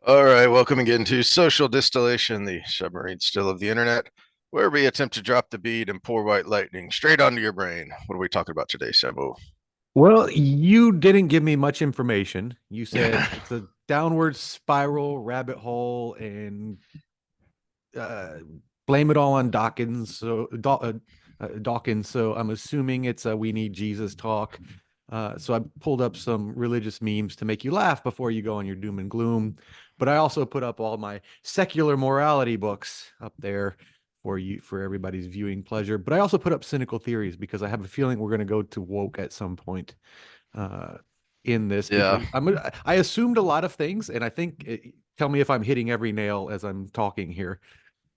All right, welcome again to Social Distillation, the submarine still of the internet, where we attempt to drop the bead and pour white lightning straight onto your brain. What are we talking about today, Sebo? Well, you didn't give me much information. You said it's a downward spiral rabbit hole and uh, blame it all on Dawkins. Dawkins. So I'm assuming it's a we need Jesus talk. So I pulled up some religious memes to make you laugh before you go on your doom and gloom. But I also put up all my secular morality books up there for you for everybody's viewing pleasure. But I also put up cynical theories because I have a feeling we're going to go to woke at some point uh, in this because Yeah. I assumed a lot of things, and I think tell me if I'm hitting every nail as I'm talking here.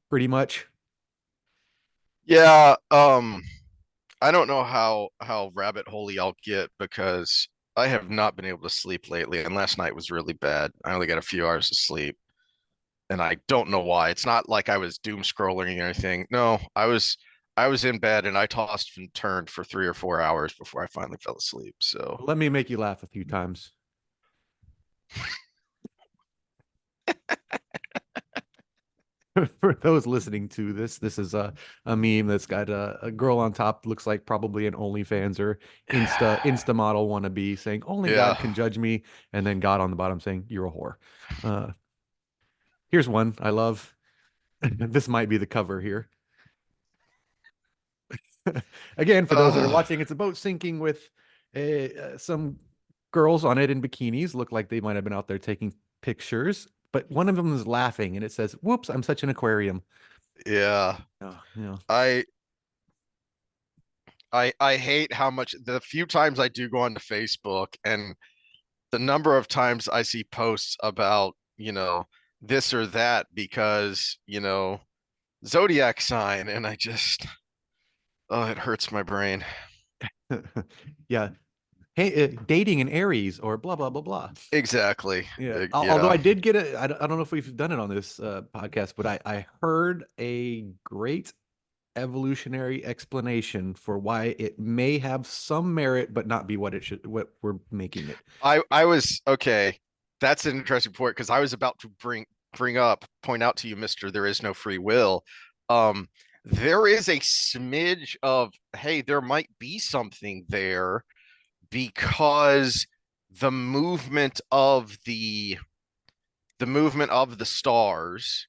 Pretty much. Yeah, I don't know how rabbit holey I'll get because I have not been able to sleep lately, and last night was really bad. I only got a few hours of sleep, and I don't know why. It's not like I was doom scrolling or anything. No, I was in bed and I tossed and turned for 3 or 4 hours before I finally fell asleep. So Let me make you laugh a few times. For those listening to this, this is a meme that's got a girl on top, looks like probably an OnlyFans or Insta model wannabe saying, "Only yeah. God can judge me," and then God on the bottom saying, "You're a whore." Uh, Here's one I love. This might be the cover here. Again, for those that are Uh, watching, it's a boat sinking with some girls on it in bikinis. Look like they might have been out there taking pictures, but one of them is laughing and it says, "Whoops, I'm such an aquarium." yeah. Oh, yeah. I I hate how much the few times I do go onto Facebook and the number of times I see posts about, this or that because, zodiac sign and I just it hurts my brain. Yeah. Hey, dating in Aries or blah blah blah blah. Exactly. Yeah. Although Yeah. I did get I don't know if we've done it on this podcast, but I heard a great evolutionary explanation for why it may have some merit, but not be what it should, what we're making it. I was okay. That's an interesting point because I was about to point out to you, Mister, there is no free will. Um, there is a smidge of, hey, there might be something there because the movement of the stars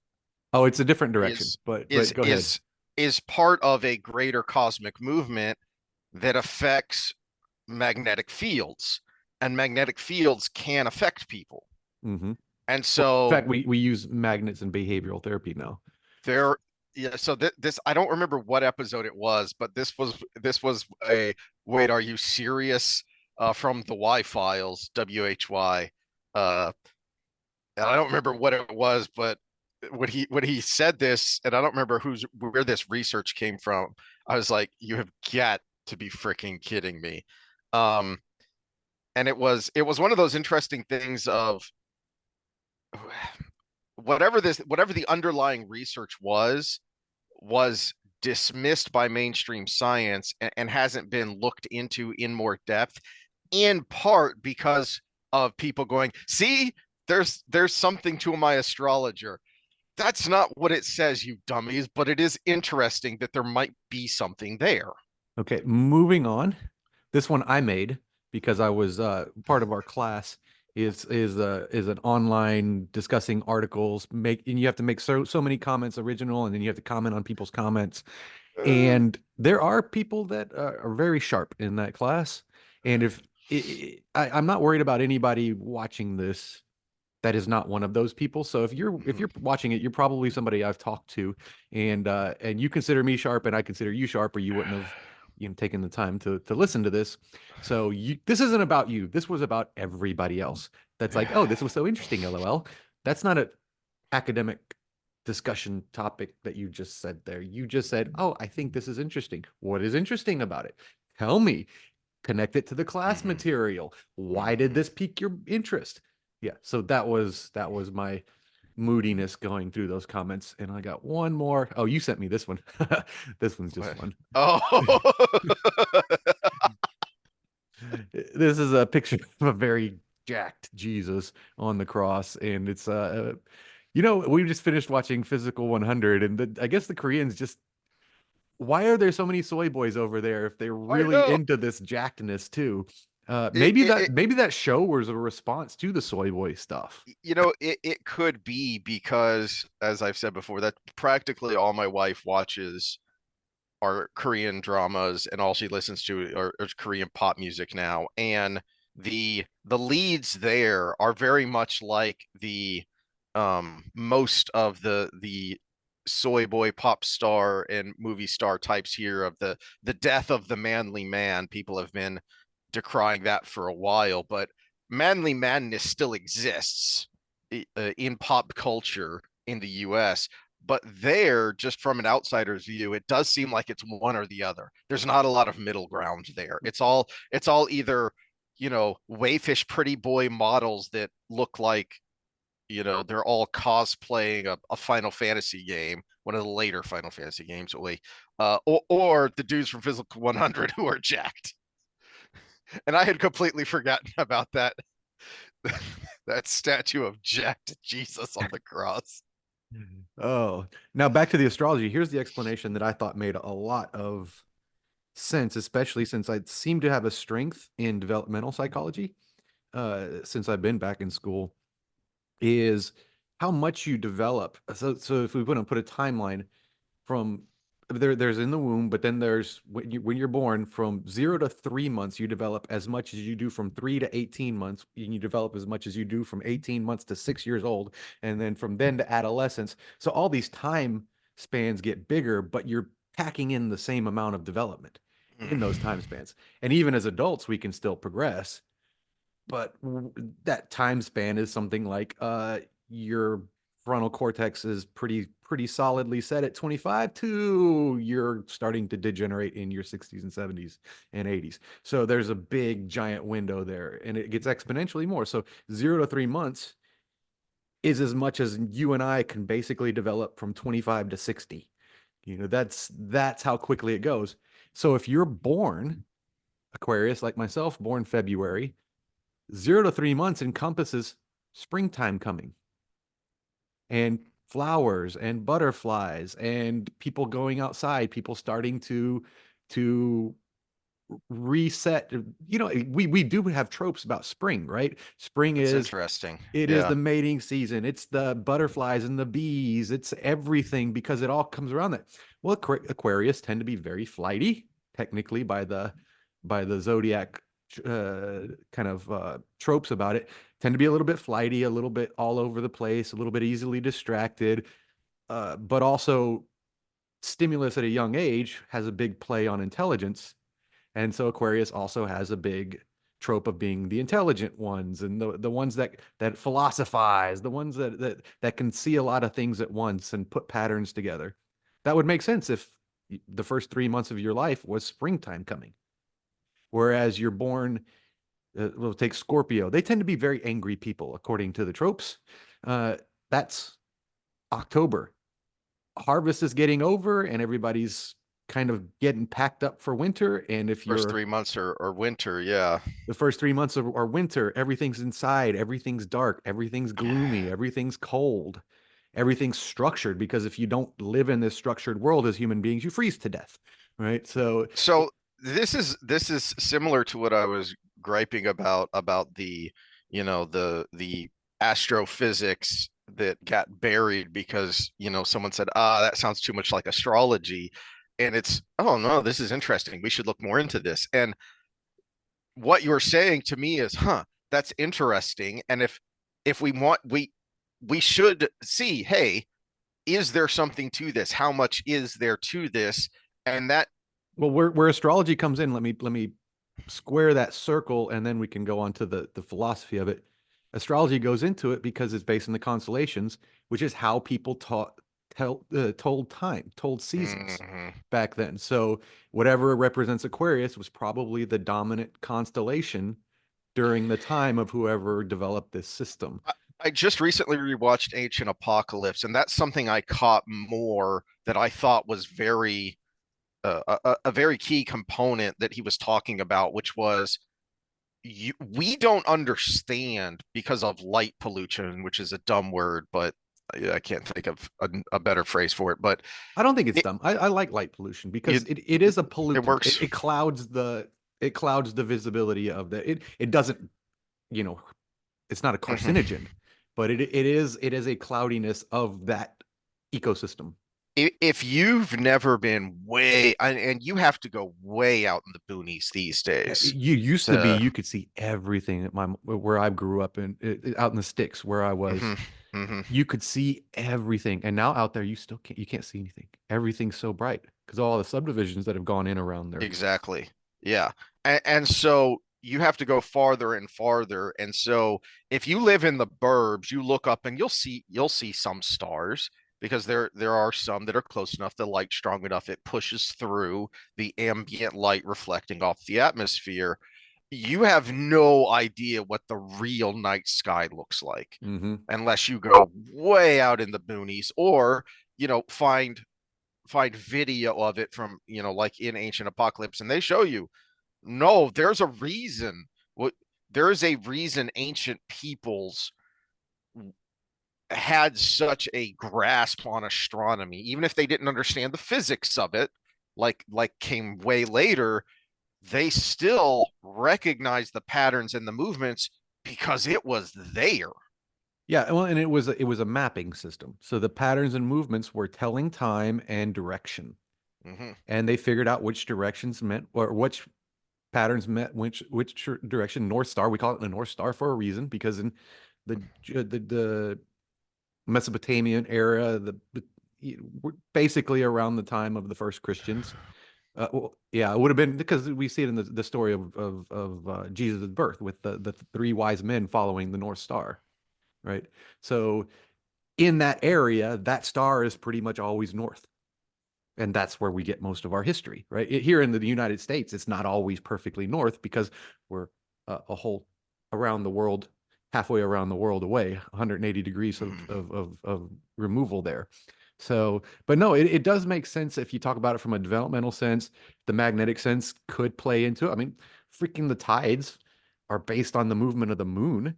Oh, it's a different direction, is but is go ahead. is is part of a greater cosmic movement that affects magnetic fields, and magnetic fields can affect people. Hmm. And Well, in so fact, we use magnets in behavioral therapy now. there, yeah, so this I don't remember what episode it was, but this was a wait, are you serious? From the Y files, WHY. Uh, and I don't remember what it was, but when he said this, and I don't remember where this research came from. I was like, you have got to be freaking kidding me. Um, and it was one of those interesting things of whatever the underlying research was dismissed by mainstream science and hasn't been looked into in more depth, in part because of people going, see, there's something to my astrologer. That's not what it says, you dummies, but it is interesting that there might be something there. Okay, moving on. This one I made because I was part of our class is an online discussing articles make and you have to make so many comments original and then you have to comment on people's comments. Uh, And there are people that are very sharp in that class. And if I'm not worried about anybody watching this that is not one of those people. So if you're watching it, you're probably somebody I've talked to, and you consider me sharp, and I consider you sharp, or you wouldn't have taken the time to listen to this. So this isn't about you. This was about everybody else. That's like, oh, this was so interesting. LOL. That's not an academic discussion topic that you just said there. You just said, oh, I think this is interesting. What is interesting about it? Tell me. Connect it to the class material. Why did this pique your interest? Yeah, so that was my moodiness going through those comments. And I got one more. Oh, you sent me this one. This one's just what? fun. Oh, This is a picture of a very jacked Jesus on the cross, and it's you know, we just finished watching Physical 100, and I guess the Koreans just, why are there so many soy boys over there if they're I really know. into this jackedness too? It, it, it Maybe that show was a response to the soy boy stuff. it could be because, as I've said before, that practically all my wife watches are Korean dramas, and all she listens to are Korean pop music now. And the leads there are very much like the most of the soy boy pop star and movie star types here of the death of the manly man. People have been decrying that for a while, but manly madness still exists in pop culture in the US. But there, just from an outsider's view, it does seem like it's one or the other. There's not a lot of middle ground there. It's all either, wayfish pretty boy models that look like, they're all cosplaying a Final Fantasy game, one of the later Final Fantasy games, or the dudes from Physical 100 who are jacked. And I had completely forgotten about that that statue of jacked Jesus on the cross. Oh, now back to the astrology. Here's the explanation that I thought made a lot of sense, especially since I seem to have a strength in developmental psychology, since I've been back in school, is how much you develop. So if we want to put a timeline from there's in the womb, but then there's when you're born, from 0 to 3 months, you develop as much as you do from 3 to 18 months, and you develop as much as you do from 18 months to 6 years old, and then from then to adolescence. So all these time spans get bigger, but you're packing in the same amount of development in those time spans. And even as adults, we can still progress, but that time span is something like your frontal cortex is pretty solidly set at 25 to you're starting to degenerate in your 60s and 70s and 80s. So there's a big giant window there, and it gets exponentially more. So 0 to 3 months is as much as you and I can basically develop from 25 to 60. That's how quickly it goes. So if you're born Aquarius like myself, born February, 0 to 3 months encompasses springtime coming and flowers and butterflies and people going outside, people starting to reset. We do have tropes about spring, right? Spring That's is interesting. it is Yeah. the mating season. It's the butterflies and the bees. It's everything because it all comes around that. Well, Aquarius tend to be very flighty, technically by the zodiac kind of tropes about it. Tend to be a little bit flighty, a little bit all over the place, a little bit easily distracted, but also stimulus at a young age has a big play on intelligence, and so Aquarius also has a big trope of being the intelligent ones and the ones that philosophize, the ones that can see a lot of things at once and put patterns together. That would make sense if the first 3 months of your life was springtime coming. Whereas you're born, we'll take Scorpio. They tend to be very angry people, according to the tropes. That's October. Harvest is getting over, and everybody's kind of getting packed up for winter. And if First you're 3 months are winter. Yeah. the first 3 months are winter, everything's inside, everything's dark, everything's gloomy, everything's cold, everything's structured. Because if you don't live in this structured world as human beings, you freeze to death, right? So, So this is similar to what I was griping about the astrophysics that got buried because, someone said, that sounds too much like astrology. And it's, oh no, this is interesting. We should look more into this. And what you're saying to me is, that's interesting. And if we should see, hey, is there something to this? How much is there to this? And that well, where astrology comes in, let me square that circle, and then we can go on to the philosophy of it. Astrology goes into it because it's based on the constellations, which is how people told time, told seasons mhm. back then. So whatever represents Aquarius was probably the dominant constellation during the time of whoever developed this system. I just recently rewatched Ancient Apocalypse, and that's something I caught more that I thought was a very key component that he was talking about, which was we don't understand because of light pollution, which is a dumb word, but I can't think of a better phrase for it. But I don't think it's it, dumb. I like light pollution because it it is a it pollutant. works. It clouds the visibility of it doesn't, you know, it's not a Mhm. carcinogen, but it is a cloudiness of that ecosystem. If you've never been and you have to go way out in the boonies these days You used to be, to, you could see everything at my where I grew up in out in the sticks where I was. mhm, mhm. You could see everything, and now out there you still can't. You can't see anything. Everything's so bright because all the subdivisions that have gone in around there. Exactly. Yeah. And so you have to go farther and farther. And so if you live in the burbs, you look up and you'll see some stars because there are some that are close enough, the light strong enough, it pushes through the ambient light reflecting off the atmosphere. You have no idea what the real night sky looks like Hmm. unless you go way out in the boonies or, find video of it from, like in Ancient Apocalypse, and they show you, no, there's a reason. What There is a reason ancient peoples had such a grasp on astronomy, even if they didn't understand the physics of it, like came way later, they still recognized the patterns and the movements because it was there. Yeah, well, and it was a mapping system. So the patterns and movements were telling time and direction, Hmm. and they figured out which directions meant or which patterns meant which direction. North Star, we call it the North Star for a reason because in the Mesopotamian era, basically around the time of the first Christians. Well, yeah, it would have been because we see it in the story of Jesus' birth with the three wise men following the North Star, right? So in that area, that star is pretty much always north. And that's where we get most of our history, right? Here in the United States, it's not always perfectly north because we're a whole around the world, halfway around the world away, 180 degrees of removal there. So, but no, it does make sense if you talk about it from a developmental sense. The magnetic sense could play into it. I mean, freaking the tides are based on the movement of the moon.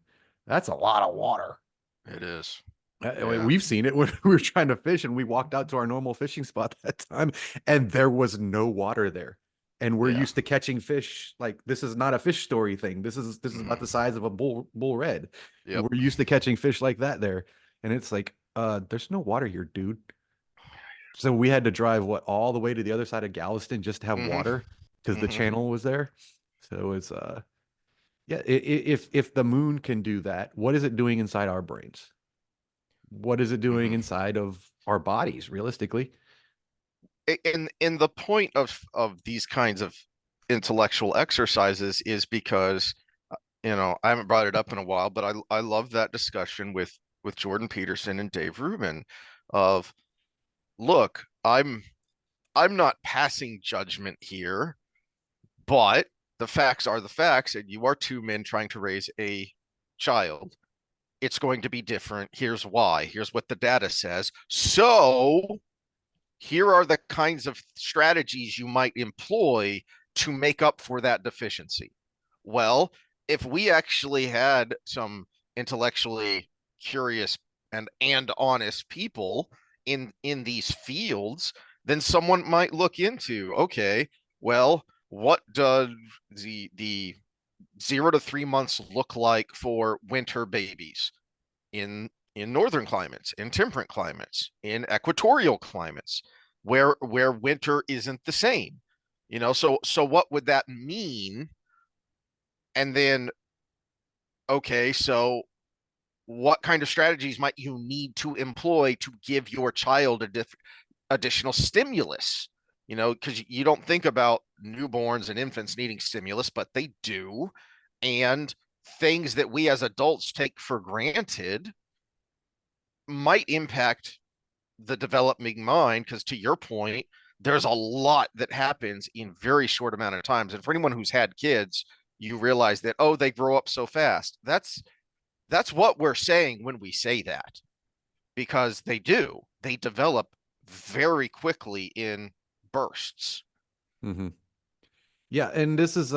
That's a lot of water. It is. Yeah. We've seen it when we were trying to fish and we walked out to our normal fishing spot that time and there was no water there. And we're Yeah. used to catching fish like this is not a fish story thing. This is about the Mhm. size of a bull red. And Yep. we're used to catching fish like that there. And it's like, there's no water here, dude. So we had to drive what all the way to the other side of Galveston just to have Hmm. water because the Hmm. channel was there. So it's yeah, if the moon can do that, what is it doing inside our brains? What is it doing Hmm. inside of our bodies realistically? In the point of these kinds of intellectual exercises is because, I haven't brought it up in a while, but I love that discussion with Jordan Peterson and Dave Rubin of, look, I'm not passing judgment here, but the facts are the facts, and you are two men trying to raise a child. It's going to be different. Here's why. Here's what the data says. So here are the kinds of strategies you might employ to make up for that deficiency. Well, if we actually had some intellectually curious and honest people in these fields, then someone might look into, okay, well, what does the 0 to 3 months look like for winter babies in northern climates, in temperate climates, in equatorial climates, where winter isn't the same. So what would that mean? And then, okay, so what kind of strategies might you need to employ to give your child additional stimulus? Because you don't think about newborns and infants needing stimulus, but they do. And things that we as adults take for granted might impact the developing mind, because to your point, there's a lot that happens in very short amount of times, and for anyone who's had kids, you realize that, oh, they grow up so fast. That's what we're saying when we say that, because they develop very quickly in bursts. Hmm. Yeah, and this is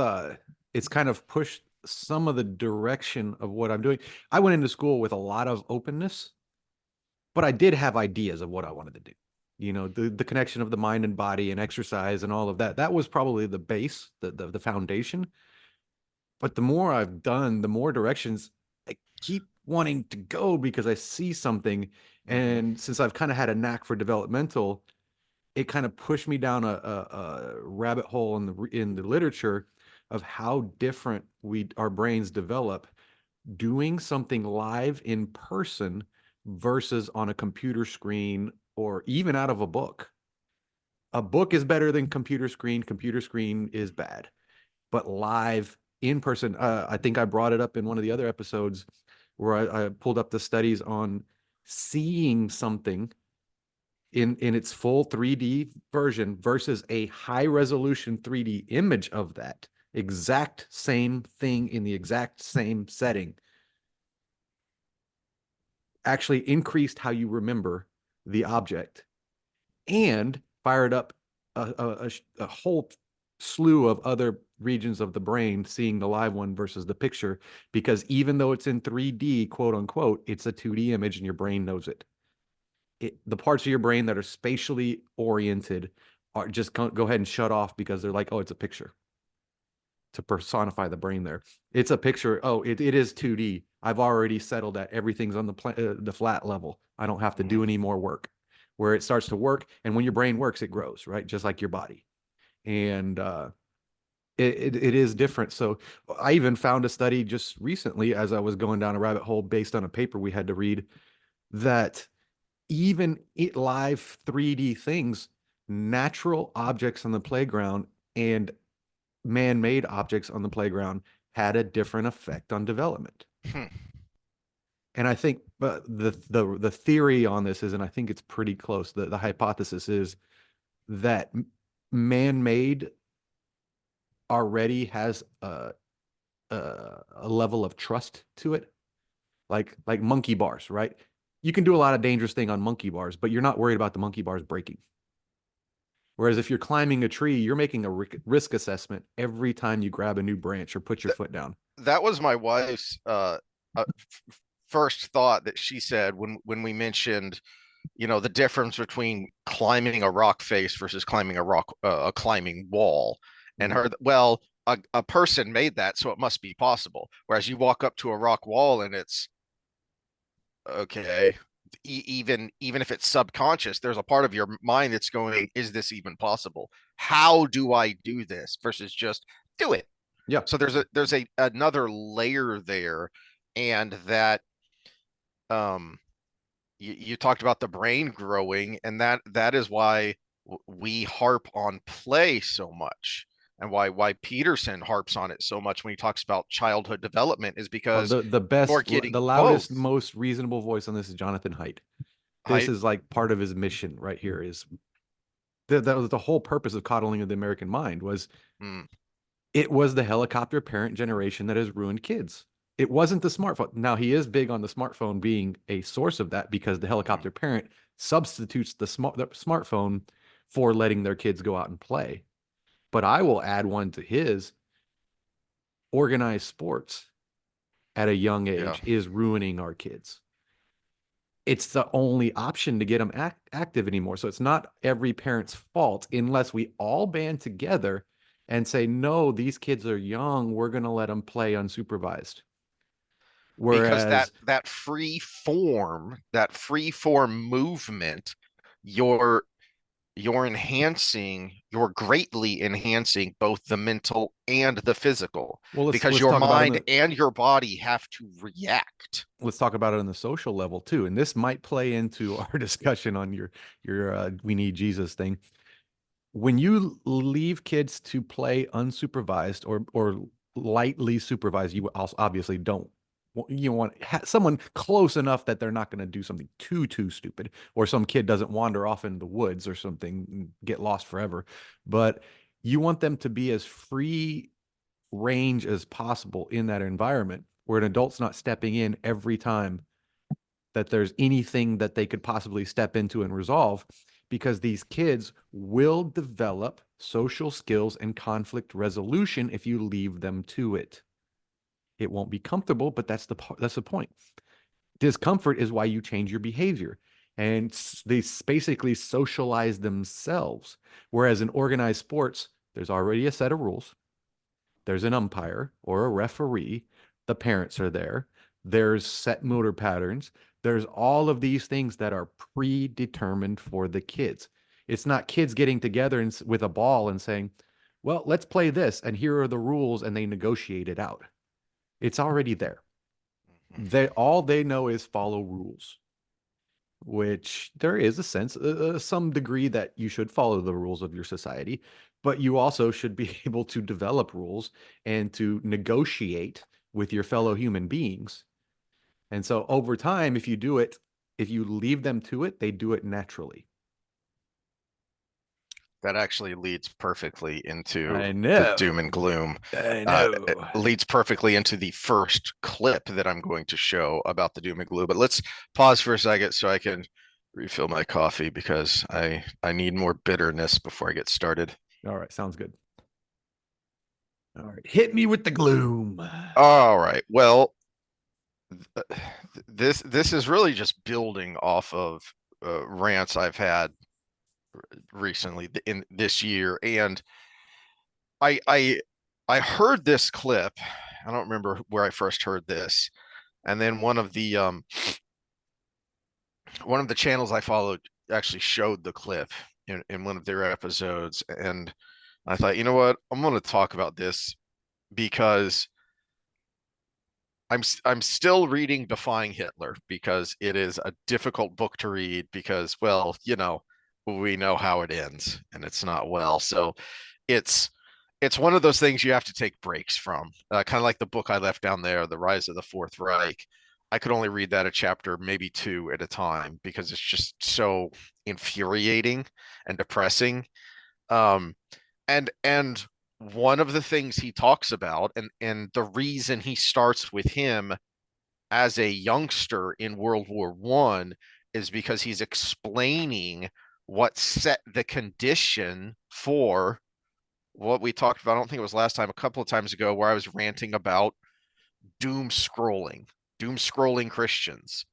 it's kind of pushed. some of the direction of what I'm doing. I went into school with a lot of openness, but I did have ideas of what I wanted to do. You know, the connection of the mind and body and exercise and all of that. That was probably the base, the foundation. But the more I've done, the more directions I keep wanting to go because I see something. Hmm. And since I've kind of had a knack for developmental, it kind of pushed me down a rabbit hole in the literature of how different we our brains develop doing something live in person versus on a computer screen or even out of a book. A book is better than computer screen. Computer screen is bad, but live in person. I think I brought it up in one of the other episodes where I pulled up the studies on seeing something in its full 3D version versus a high resolution 3D image of that exact same thing in the exact same setting actually increased how you remember the object and fired up a whole slew of other regions of the brain seeing the live one versus the picture because even though it's in 3D, quote unquote, it's a 2D image and your brain knows it. The parts of your brain that are spatially oriented are just go ahead and shut off because they're like, oh, it's a picture to personify the brain there. It's a picture. Oh, it is 2D. I've already settled that everything's on the flat level. I don't have to do Hmm. any more work. Where it starts to work, and when your brain works, it grows, right? Just like your body. And it is different. So I even found a study just recently as I was going down a rabbit hole based on a paper we had to read that even live 3D things, natural objects on the playground and man-made objects on the playground had a different effect on development. Hmm. And I think but the theory on this is, and I think it's pretty close. The hypothesis is that man-made already has a level of trust to it, like monkey bars, right? You can do a lot of dangerous thing on monkey bars, but you're not worried about the monkey bars breaking. Whereas if you're climbing a tree, you're making a risk assessment every time you grab a new branch or put your Th- foot down. that was my wife's first thought that she said when we mentioned, the difference between climbing a rock face versus climbing a climbing wall. And Mhm. a person made that, so it must be possible. Whereas you walk up to a rock wall and it's okay. Even if it's subconscious, there's a part of your mind that's going, is this even possible? How do I do this? Versus just do it. Yeah. So there's another layer there, and that um you talked about the brain growing, and that is why we harp on play so much, and why Peterson harps on it so much when he talks about childhood development is Oh, because the you're best, the getting loudest, both. most reasonable voice on this is Jonathan Haidt. This I is like part of his mission right here. Is that was the whole purpose of coddling of the American mind was mm, it was the helicopter parent generation that has ruined kids. It wasn't the smartphone. Now he is big on the smartphone being a source of that because the mm, helicopter parent substitutes the smartphone for letting their kids go out and play. But I will add one to his organized sports at a young yeah. age is ruining our kids. It's the only option to get them active anymore. So it's not every parent's fault unless we all band together and say, no, these kids are young. We're going to let them play unsupervised. Because that Whereas, that free form movement, you're you're greatly enhancing both the mental and the physical, well, because let's your talk about it in mind the and your body have to react. let's talk about it on the social level too. And this might play into our discussion on your we need Jesus thing. When you leave kids to play unsupervised or lightly supervised, you also obviously don't you want someone close enough that they're not going to do something too stupid, or some kid doesn't wander off in the woods or something and get lost forever. But you want them to be as free range as possible in that environment where an adult's not stepping in every time that there's anything that they could possibly step into and resolve, because these kids will develop social skills and conflict resolution if you leave them to it. It won't be comfortable, but that's the point. Discomfort is why you change your behavior. And they basically socialize themselves. Whereas in organized sports, there's already a set of rules. There's an umpire or a referee. The parents are there. There's set motor patterns. There's all of these things that are predetermined for the kids. It's not kids getting together with a ball and saying, well, let's play this, and here are the rules, and they negotiate it out. It's already there. All they know is follow rules, which there is a sense, some degree that you should follow the rules of your society, but you also should be able to develop rules and to negotiate with your fellow human beings. And so over time, if you leave them to it, they do it naturally. That actually leads perfectly into I the know. doom and gloom. I know. It leads perfectly into the first clip that I'm going to show about the doom and gloom. But let's pause for a second so I can refill my coffee because I need more bitterness before I get started. All right, sounds good. All right, hit me with the gloom. All right. Well, this is really just building off of rants I've had recently in this year, and I heard this clip. I don't remember where I first heard this, and then one of the channels I followed actually showed the clip in one of their episodes, and I thought, you know what, I'm going to talk about this because I'm still reading Defying Hitler because it is a difficult book to read because, well, we know how it ends and it's not well. So it's it's one of those things you have to take breaks from. Kind of like the book I left down there, The Rise of the Fourth Reich. I could only read that a chapter, maybe two at a time, because it's just so infuriating and depressing. Um, and one of the things he talks about, and the reason he starts with him as a youngster in World War One, is because he's explaining what set the condition for what we talked about. I don't think it was last time, a couple of times ago, where I was ranting about doom scrolling, Christians,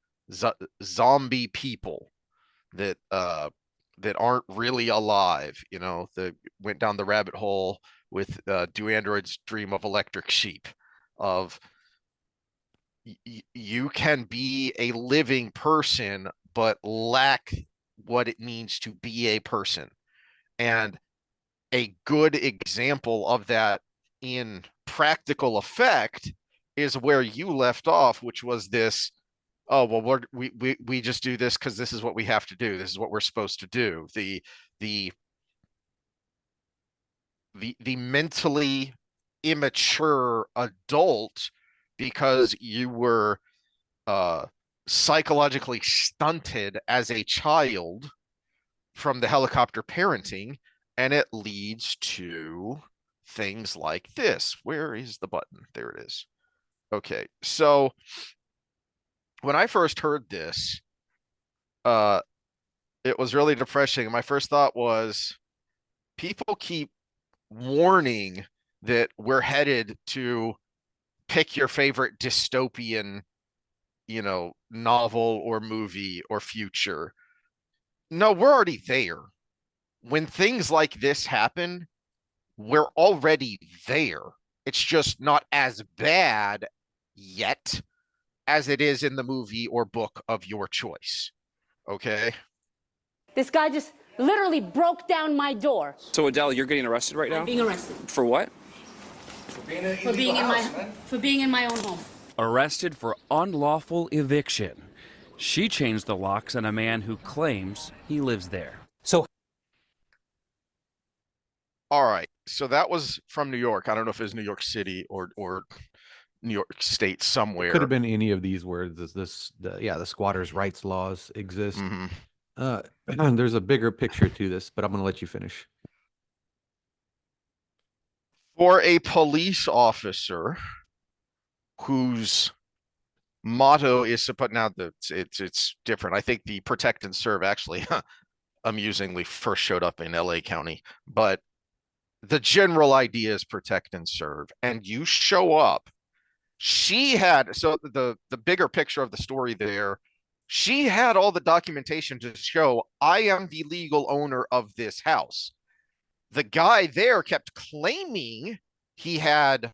zombie people that aren't really alive, that went down the rabbit hole with Do Androids Dream of Electric Sheep, of you can be a living person but lack what it means to be a person. And a good example of that in practical effect is where you left off, which was this, oh well, we just do this because this is what we have to do, this is what we're supposed to do. The mentally immature adult, because you were psychologically stunted as a child from the helicopter parenting, and it leads to things like this. Where is the button? There it is. Okay, so when I first heard this, uh, it was really depressing. My first thought was, people keep warning that we're headed to pick your favorite dystopian, novel or movie or future. No, we're already there. When things like this happen, we're already there. It's just not as bad yet as it is in the movie or book of your choice. Okay? This guy just literally broke down my door. So Adele, you're getting arrested right now? I'm being arrested. For what? For being in my own home. Arrested for unlawful eviction. She changed the locks on a man who claims he lives there. So all right. So that was from New York. I don't know if it was New York City or New York State somewhere. It could have been any of these where the squatters' rights laws exist. Mm-hmm. There's a bigger picture to this, but I'm going to let you finish. For a police officer whose motto is to put, now it's different. I think the protect and serve actually amusingly first showed up in LA County, but the general idea is protect and serve. And you show up She had, so the bigger picture of the story there, she had all the documentation to show I am the legal owner of this house. The guy there kept claiming he had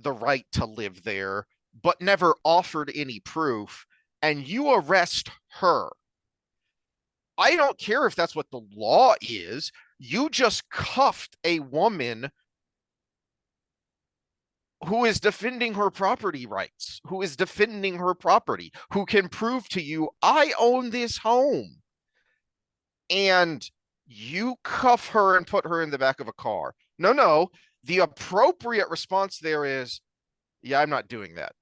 the right to live there, but never offered any proof. And you arrest her. I don't care if that's what the law is. You just cuffed a woman who is defending her property rights, who is defending her property, who can prove to you, I own this home. And you cuff her and put her in the back of a car. No, no. The appropriate response there is, yeah, I'm not doing that.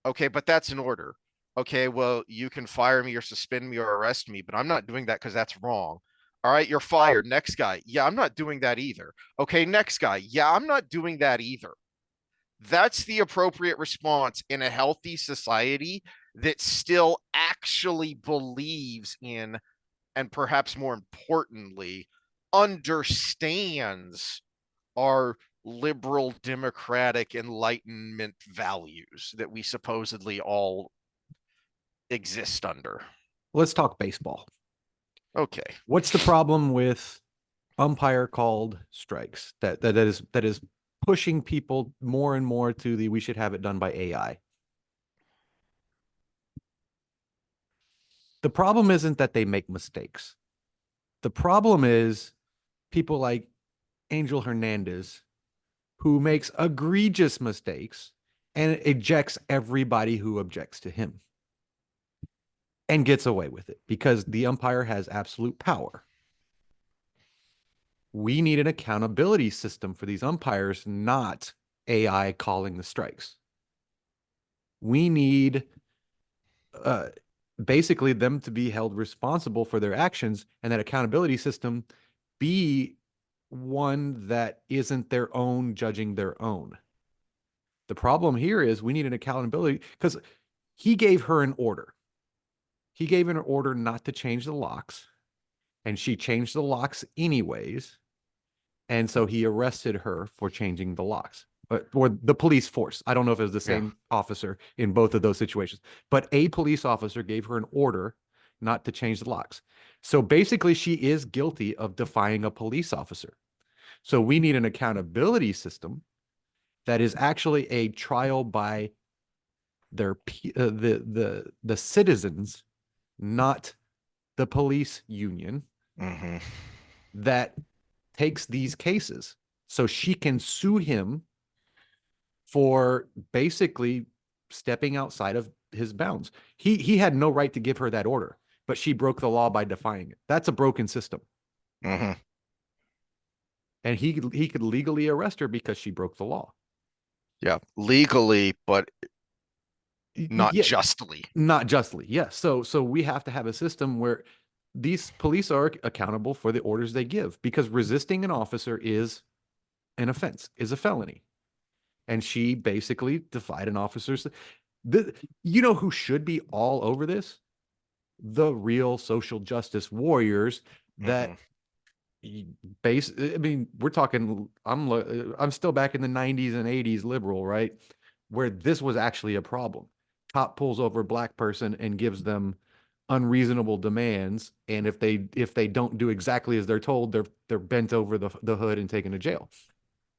Okay, but that's an order. Okay, well, you can fire me or suspend me or arrest me, but I'm not doing that because that's wrong. All right, you're fired. Next guy. Yeah, I'm not doing that either. Okay, next guy. Yeah, I'm not doing that either. That's the appropriate response in a healthy society that still actually believes in, and perhaps more importantly, understands our liberal democratic enlightenment values that we supposedly all exist under. Let's talk baseball. Okay. What's the problem with umpire called strikes that is pushing people more and more to the we should have it done by AI? The problem isn't that they make mistakes. The problem is people like Angel Hernandez, who makes egregious mistakes and ejects everybody who objects to him and gets away with it because the umpire has absolute power. We need an accountability system for these umpires, not AI calling the strikes. We need basically them to be held responsible for their actions, and that accountability system be one that isn't their own judging their own. The problem here is we need an accountability because he gave her an order. He gave an order not to change the locks, and she changed the locks anyways. And so he arrested her for changing the locks, or the police force. I don't know if it was the same officer in both of those situations, but a police officer gave her an order not to change the locks. So basically, she is guilty of defying a police officer. So we need an accountability system that is actually a trial by their the citizens, not the police union, that takes these cases. So she can sue him for basically stepping outside of his bounds. He had no right to give her that order, but she broke the law by defying it. That's a broken system. And he could legally arrest her because she broke the law. Yeah, legally, but not justly. Not justly, yes. So we have to have a system where these police are accountable for the orders they give, because resisting an officer is an offense, is a felony. And she basically defied an officer's. You know who should be all over this? The real social justice warriors that I mean, we're talking, I'm still back in the 90s and 80s liberal, right? Where this was actually a problem. Cop pulls over a black person and gives them unreasonable demands, and if they don't do exactly as they're told, they're bent over the hood and taken to jail.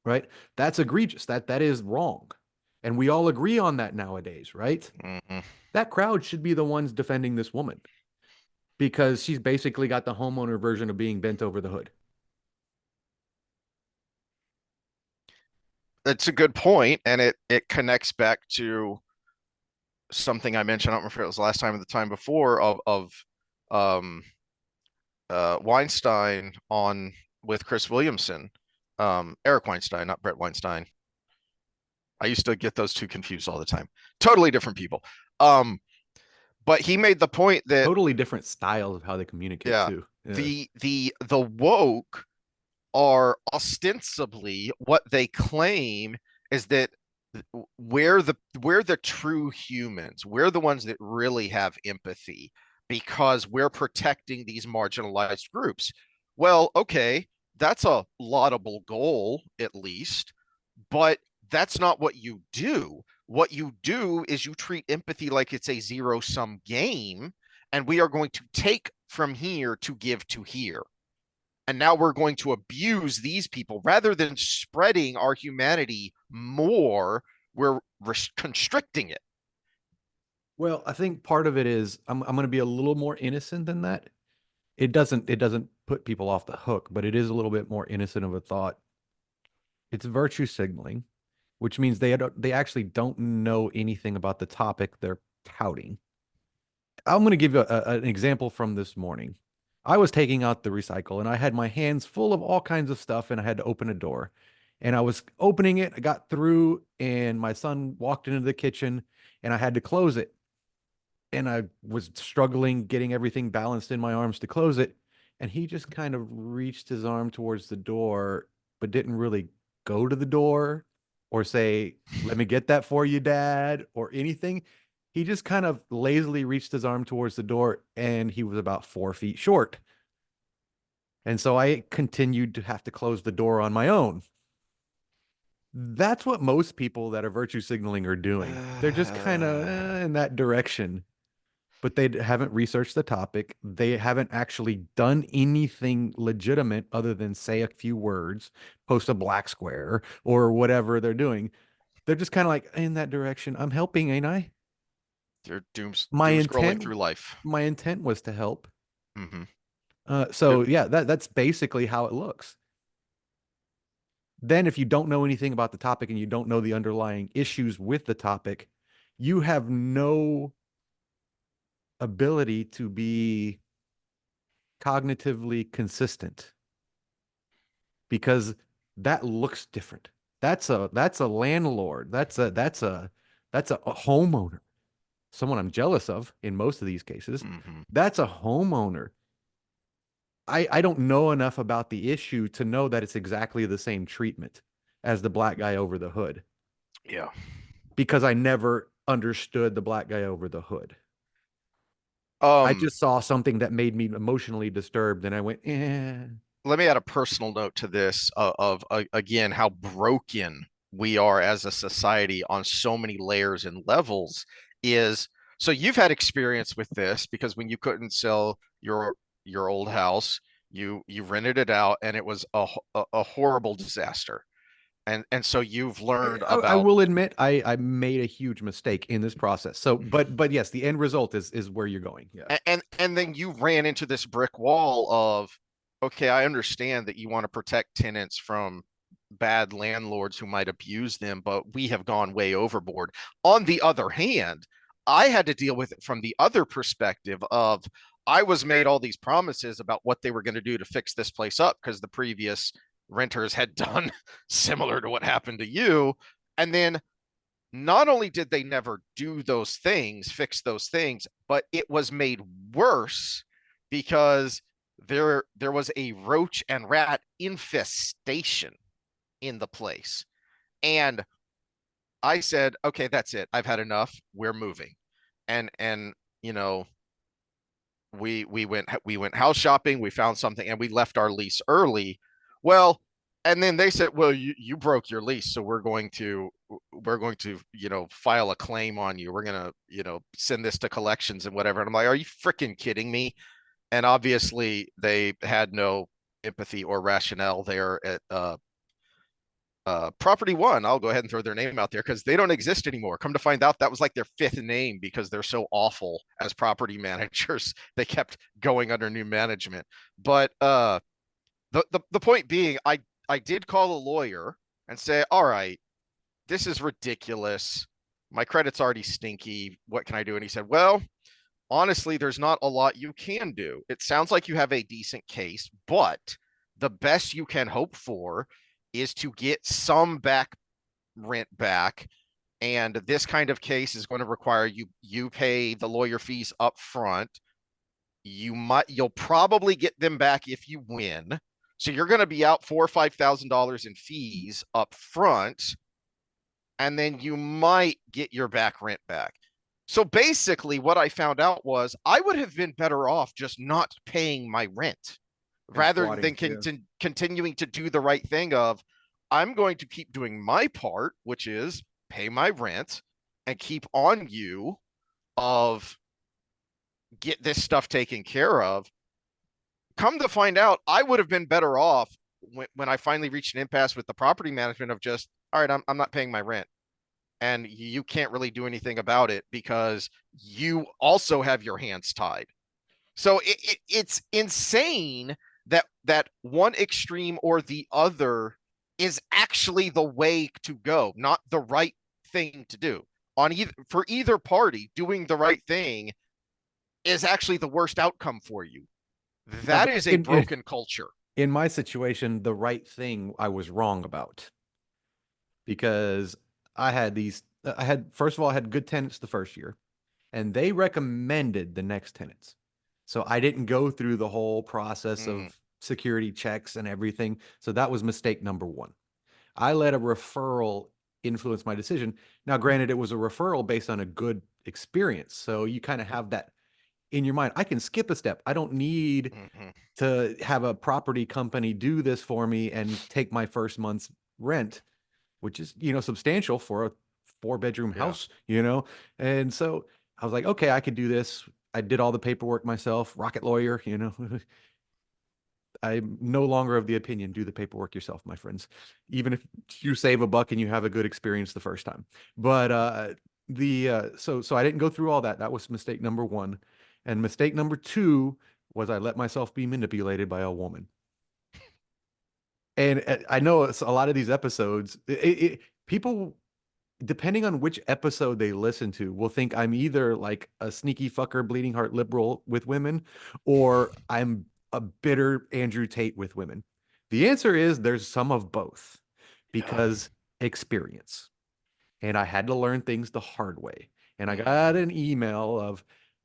Right? That's egregious. That is wrong. And we all agree on that nowadays, right? That crowd should be the ones defending this woman, because she's basically got the homeowner version of being bent over the hood. That's a good point, and it connects back to something I mentioned. I don't remember if it was the last time or the time before of Weinstein on with Chris Williamson, Eric Weinstein, not Brett Weinstein. I used to get those two confused all the time. Totally different people. But he made the point that totally different styles of how they communicate too. Yeah. The woke are ostensibly, what they claim is that we're the true humans. We're the ones that really have empathy because we're protecting these marginalized groups. Well, okay, that's a laudable goal, at least, but that's not what you do. What you do is you treat empathy like it's a zero-sum game, and we are going to take from here to give to here. And now we're going to abuse these people rather than spreading our humanity more. We're constricting it. Well, I think part of it is I'm going to be a little more innocent than that. It doesn't put people off the hook, but it is a little bit more innocent of a thought. It's virtue signaling, which means they actually don't know anything about the topic they're touting. I'm going to give you an example from this morning. I was taking out the recycle and I had my hands full of all kinds of stuff and I had to open a door. And I was opening it, I got through, and my son walked into the kitchen and I had to close it. And I was struggling getting everything balanced in my arms to close it. And he just kind of reached his arm towards the door, but didn't really go to the door or say, "Let me get that for you, Dad," or anything. He just kind of lazily reached his arm towards the door, and he was about 4 feet short. And so I continued to have to close the door on my own. That's what most people that are virtue signaling are doing. They're just kind of in that direction, but they haven't researched the topic. They haven't actually done anything legitimate other than say a few words, post a black square, or whatever they're doing. They're just kind of like in that direction. I'm helping, ain't I? They're doom My scrolling intent, through life. my intent was to help. Mm-hmm. So yeah, that's basically how it looks. Then if you don't know anything about the topic and you don't know the underlying issues with the topic, you have no ability to be cognitively consistent because that looks different. That's a landlord. That's a homeowner. Someone I'm jealous of in most of these cases. Mm-hmm. That's a homeowner. I don't know enough about the issue to know that it's exactly the same treatment as the black guy over the hood. Yeah. Because I never understood the black guy over the hood. I just saw something that made me emotionally disturbed and I went, eh. Let me add a personal note to this again how broken we are as a society on so many layers and levels is so you've had experience with this because when you couldn't sell your old house, you rented it out and it was a horrible disaster. And so you've learned I about will admit I made a huge mistake in this process. So, but yes, the end result is where you're going. Yeah. and then you ran into this brick wall of, okay, I understand that you want to protect tenants from bad landlords who might abuse them, but we have gone way overboard. On the other hand, I had to deal with it from the other perspective of I was made all these promises about what they were going to do to fix this place up because the previous renters had done similar to what happened to you. And then not only did they never do those things, fix those things, but it was made worse because there was a roach and rat infestation in the place. And I said, okay, that's it. I've had enough. We're moving. And you know, we went house shopping, we found something and we left our lease early. Well, and then they said, well, you broke your lease, so we're going to file a claim on you. We're going to send this to collections and whatever. And I'm like, are you freaking kidding me? And obviously they had no empathy or rationale there at Property One. I'll go ahead and throw their name out there because they don't exist anymore. Come to find out, that was like their fifth name because they're so awful as property managers. They kept going under new management. But the point being, I did call a lawyer and say, all right, this is ridiculous. My credit's already stinky. What can I do? And he said, well, honestly, there's not a lot you can do. It sounds like you have a decent case, but the best you can hope for is to get some rent back. And this kind of case is going to require you pay the lawyer fees up front. You'll probably get them back if you win. So you're going to be out $4,000 or $5,000 in fees up front, and then you might get your back rent back. So basically what I found out was I would have been better off just not paying my rent rather than continuing to do the right thing of I'm going to keep doing my part, which is pay my rent and keep on you of get this stuff taken care of. Come to find out, I would have been better off when I finally reached an impasse with the property management of just, all right, I'm not paying my rent. And you can't really do anything about it because you also have your hands tied. So it's insane that one extreme or the other is actually the way to go, not the right thing to do. For either party, doing the right thing is actually the worst outcome for you. Now, That is a broken culture. In my situation, the right thing I was wrong about, because first of all, I had good tenants the first year, and they recommended the next tenants. So I didn't go through the whole process of security checks and everything. So that was mistake number one. I let a referral influence my decision. Now, granted, it was a referral based on a good experience. So you kind of have that in your mind. I can skip a step. I don't need to have a property company do this for me and take my first month's rent, which is, substantial for a 4-bedroom house, And so I was like, okay, I could do this. I did all the paperwork myself, rocket lawyer, I'm no longer of the opinion, do the paperwork yourself, my friends, even if you save a buck and you have a good experience the first time. But so I didn't go through all that. That was mistake number one. And mistake number two was I let myself be manipulated by a woman. And I know a lot of these episodes, people, depending on which episode they listen to, will think I'm either like a sneaky fucker, bleeding heart liberal with women, or I'm a bitter Andrew Tate with women. The answer is there's some of both, because experience. And I had to learn things the hard way. And I got an email of,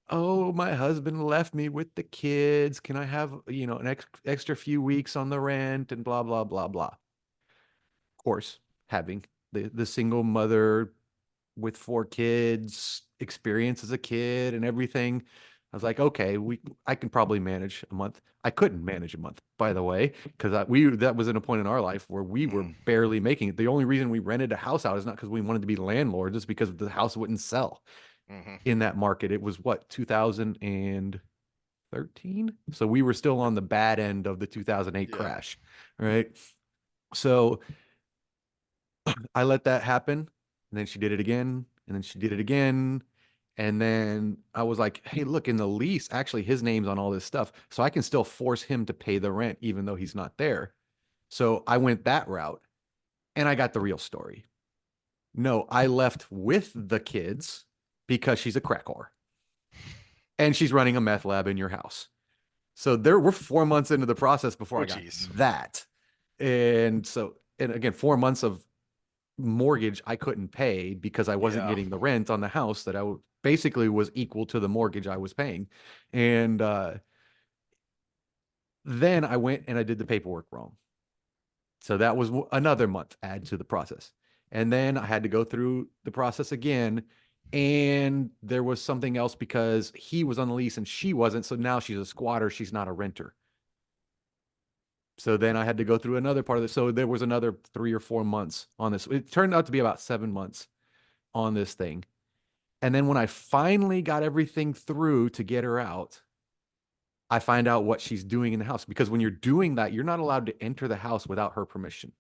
oh, my husband left me with the kids. Can I have, an extra few weeks on the rent and blah, blah, blah, blah. Of course, having the single mother with 4 kids, experience as a kid and everything, I was like, okay, I can probably manage a month. I couldn't manage a month, by the way, because that was in a point in our life where we were barely making it. The only reason we rented a house out is not because we wanted to be landlords, it's because the house wouldn't sell in that market. It was what, 2013? So we were still on the bad end of the 2008 crash, right? So I let that happen, and then she did it again, and then she did it again. And then I was like, hey, look, in the lease, actually, his name's on all this stuff. So I can still force him to pay the rent, even though he's not there. So I went that route, and I got the real story. No, I left with the kids because she's a crack whore. And she's running a meth lab in your house. So we're 4 months into the process before I got that. And again, 4 months of mortgage I couldn't pay because I wasn't getting the rent on the house that basically was equal to the mortgage I was paying. And then I went and I did the paperwork wrong. So that was another month add to the process. And then I had to go through the process again. And there was something else because he was on the lease and she wasn't. So now she's a squatter. She's not a renter. So then I had to go through another part of this. So there was another 3 or 4 months on this. It turned out to be about 7 months on this thing. And then when I finally got everything through to get her out, I find out what she's doing in the house. Because when you're doing that, you're not allowed to enter the house without her permission,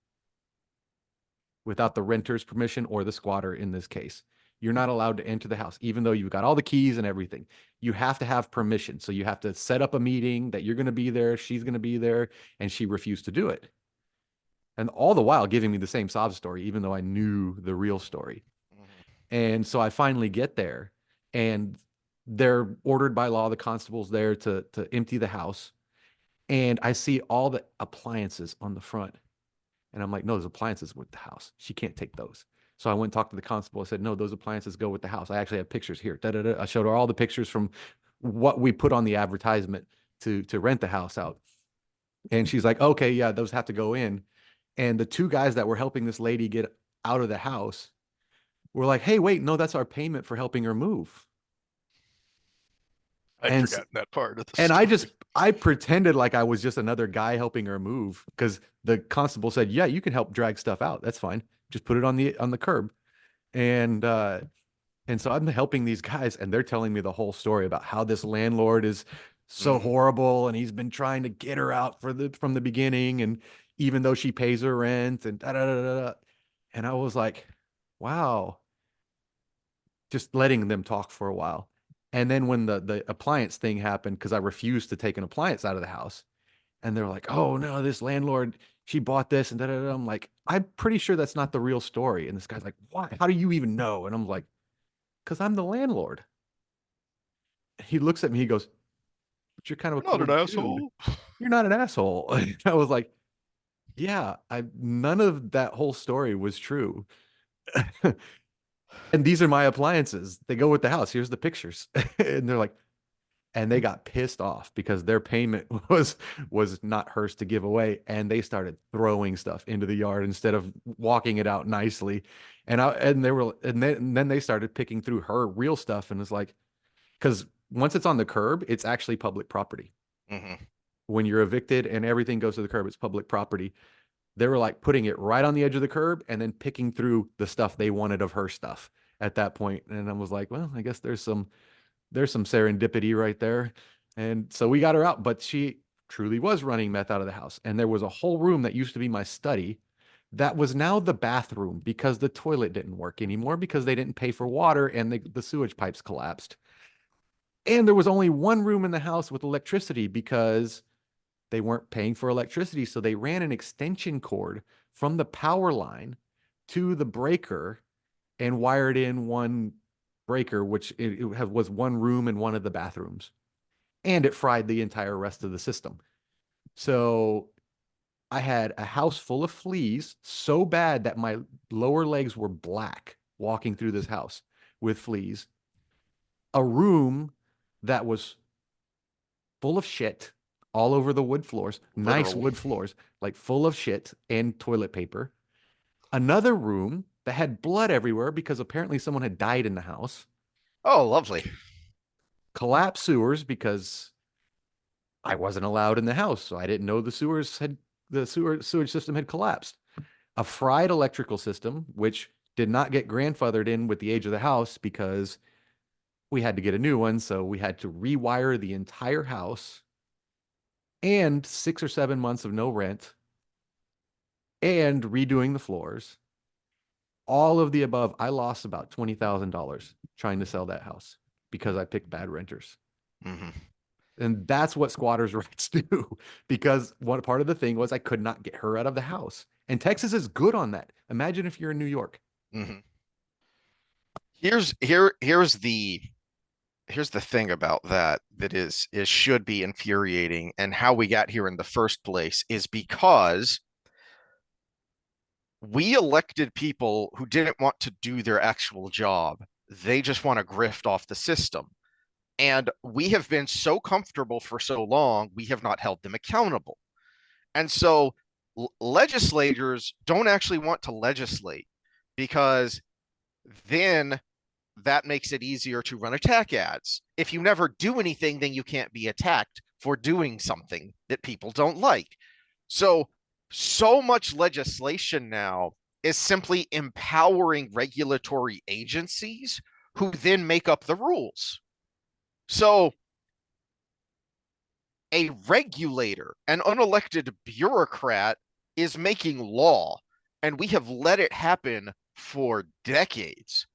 without the renter's permission or the squatter in this case. You're not allowed to enter the house, even though you've got all the keys and everything. You have to have permission. So you have to set up a meeting that you're going to be there, she's going to be there, and she refused to do it. And all the while giving me the same sob story, even though I knew the real story. And so I finally get there, and they're ordered by law, the constable's there to empty the house. And I see all the appliances on the front. And I'm like, no, there's appliances with the house. She can't take those. So I went and talked to the constable. I said, no, those appliances go with the house. I actually have pictures here. I showed her all the pictures from what we put on the advertisement to rent the house out. And she's like, okay, yeah, those have to go in. And the 2 guys that were helping this lady get out of the house were like, hey, wait, no, that's our payment for helping her move. I'd forgotten that part of the and story. I pretended like I was just another guy helping her move, because the constable said, yeah, you can help drag stuff out. That's fine. Just put it on the curb. And And so I'm helping these guys, and they're telling me the whole story about how this landlord is so Mhm. horrible, and he's been trying to get her out from the beginning, and even though she pays her rent and da da da da. Da. And I was like, wow, just letting them talk for a while. And then when the appliance thing happened, because I refused to take an appliance out of the house, and they're like, "Oh no, this landlord, she bought this and da da da." I'm like, "I'm pretty sure that's not the real story." And this guy's like, "Why? How do you even know?" And I'm like, "Because I'm the landlord." He looks at me, he goes, "But you're kind of a You're not cool an dude. asshole. You're not an asshole." I was like, "Yeah, I none of that whole story was true." And these are my appliances. They go with the house. Here's the pictures. And they're like, and they got pissed off because their payment was not hers to give away, and they started throwing stuff into the yard instead of walking it out nicely. And then they started picking through her real stuff, and it's like, because once it's on the curb, it's actually public property. Mhm. When you're evicted and everything goes to the curb, it's public property. They were like putting it right on the edge of the curb and then picking through the stuff they wanted of her stuff at that point. And I was like, well, I guess there's some serendipity right there. And so we got her out, but she truly was running meth out of the house. And there was a whole room that used to be my study that was now the bathroom because the toilet didn't work anymore because they didn't pay for water and the sewage pipes collapsed. And there was only one room in the house with electricity because they weren't paying for electricity. So they ran an extension cord from the power line to the breaker and wired in one breaker, which was one room in one of the bathrooms. And it fried the entire rest of the system. So I had a house full of fleas so bad that my lower legs were black walking through this house with fleas. A room that was full of shit all over the wood floors, nice Literal. wood floors, like full of shit and toilet paper. Another room that had blood everywhere because apparently someone had died in the house. Oh, lovely. Collapsed sewers because I wasn't allowed in the house, so I didn't know the sewage system had collapsed. A fried electrical system, which did not get grandfathered in with the age of the house because we had to get a new one, so we had to rewire the entire house, and 6 or 7 months of no rent, and redoing the floors. All of the above, I lost about $20,000 trying to sell that house because I picked bad renters. Mhm. And that's what squatters' rights do. Because one part of the thing was I could not get her out of the house. And Texas is good on that. Imagine if you're in New York. Mhm. Here's the thing about that is should be infuriating, and how we got here in the first place is because we elected people who didn't want to do their actual job. They just want to grift off the system. And we have been so comfortable for so long, we have not held them accountable. And so legislators don't actually want to legislate because then that makes it easier to run attack ads. If you never do anything, then you can't be attacked for doing something that people don't like. So much legislation now is simply empowering regulatory agencies who then make up the rules. So a regulator, an unelected bureaucrat, is making law, and we have let it happen for decades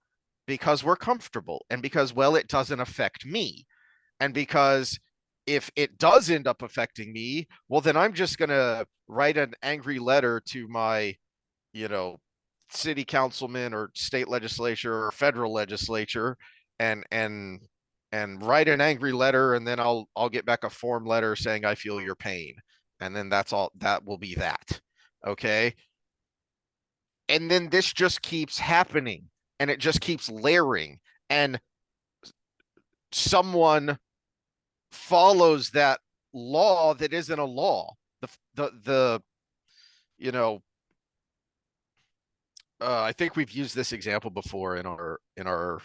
because we're comfortable and because, well, it doesn't affect me. And because if it does end up affecting me, well, then I'm just going to write an angry letter to my, you know, city councilman or state legislature or federal legislature and write an angry letter, and then I'll get back a form letter saying I feel your pain. And then that's all, that will be that. Okay? And then this just keeps happening, and it just keeps layering, and someone follows that law that isn't a law. The you know I think we've used this example before in our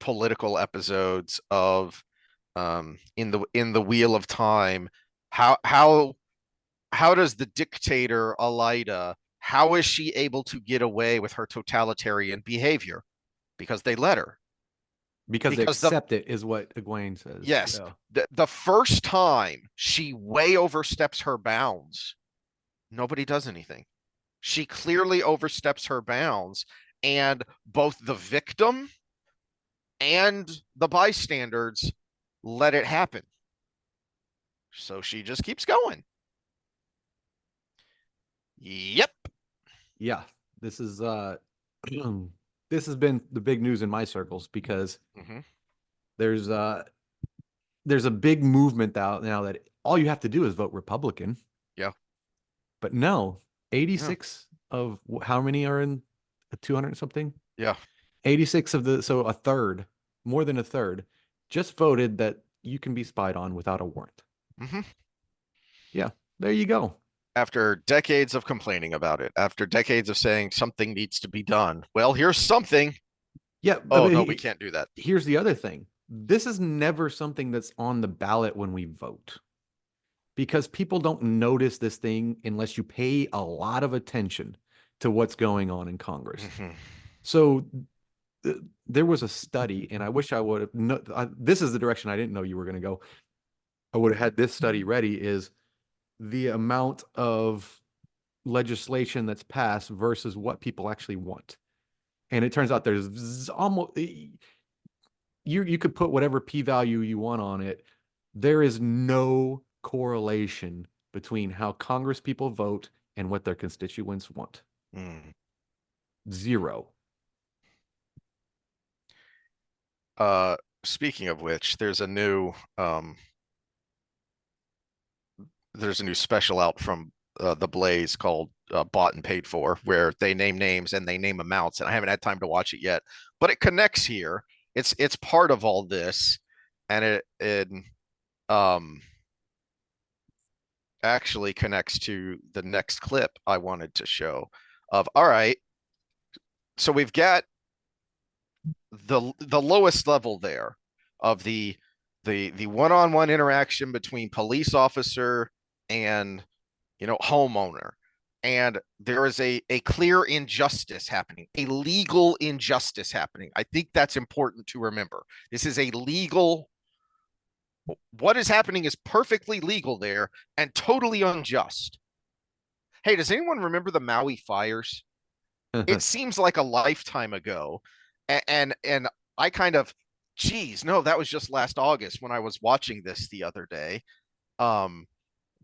political episodes of in the Wheel of Time. How does the dictator Alida, how is she able to get away with her totalitarian behavior? because they let her. Because they Because the accept it is what Egwene says. yes, Yeah. the first time she way oversteps her bounds, nobody does anything. She clearly oversteps her bounds, and both the victim and the bystanders let it happen. So she just keeps going. Yep. Yeah. This is this has been the big news in my circles because there's a big movement out now that all you have to do is vote Republican. Yeah. But no, 86 of how many are in 200 something? Yeah. 86 of so a third, more than a third, just voted that you can be spied on without a warrant. Yeah, there you go. After decades of complaining about it, after decades of saying something needs to be done, well, here's something. Yeah. Oh, no, we can't do that. Here's the other thing. This is never something that's on the ballot when we vote because people don't notice this thing unless you pay a lot of attention to what's going on in Congress. So there was a study, and I wish I would have. This is the direction I didn't know you were going to go. I would have had this study ready. Is the amount of legislation that's passed versus what people actually want, and it turns out there's almost you could put whatever p-value you want on it. There is no correlation between how Congress people vote and what their constituents want. Zero. Speaking of which, there's a new special out from the Blaze called Bought and Paid For, where they name names and they name amounts, and I haven't had time to watch it yet, but it connects here. It's part of all this, and it actually connects to the next clip I wanted to show of, all right, so we've got the lowest level there of the one-on-one interaction between police officer and homeowner, and there is a clear injustice happening, a legal injustice happening. I think that's important to remember. This is a legal, what is happening is perfectly legal there and totally unjust. Hey, does anyone remember the Maui fires? It seems like a lifetime ago, and I kind of, geez, no, that was just last August when I was watching this the other day.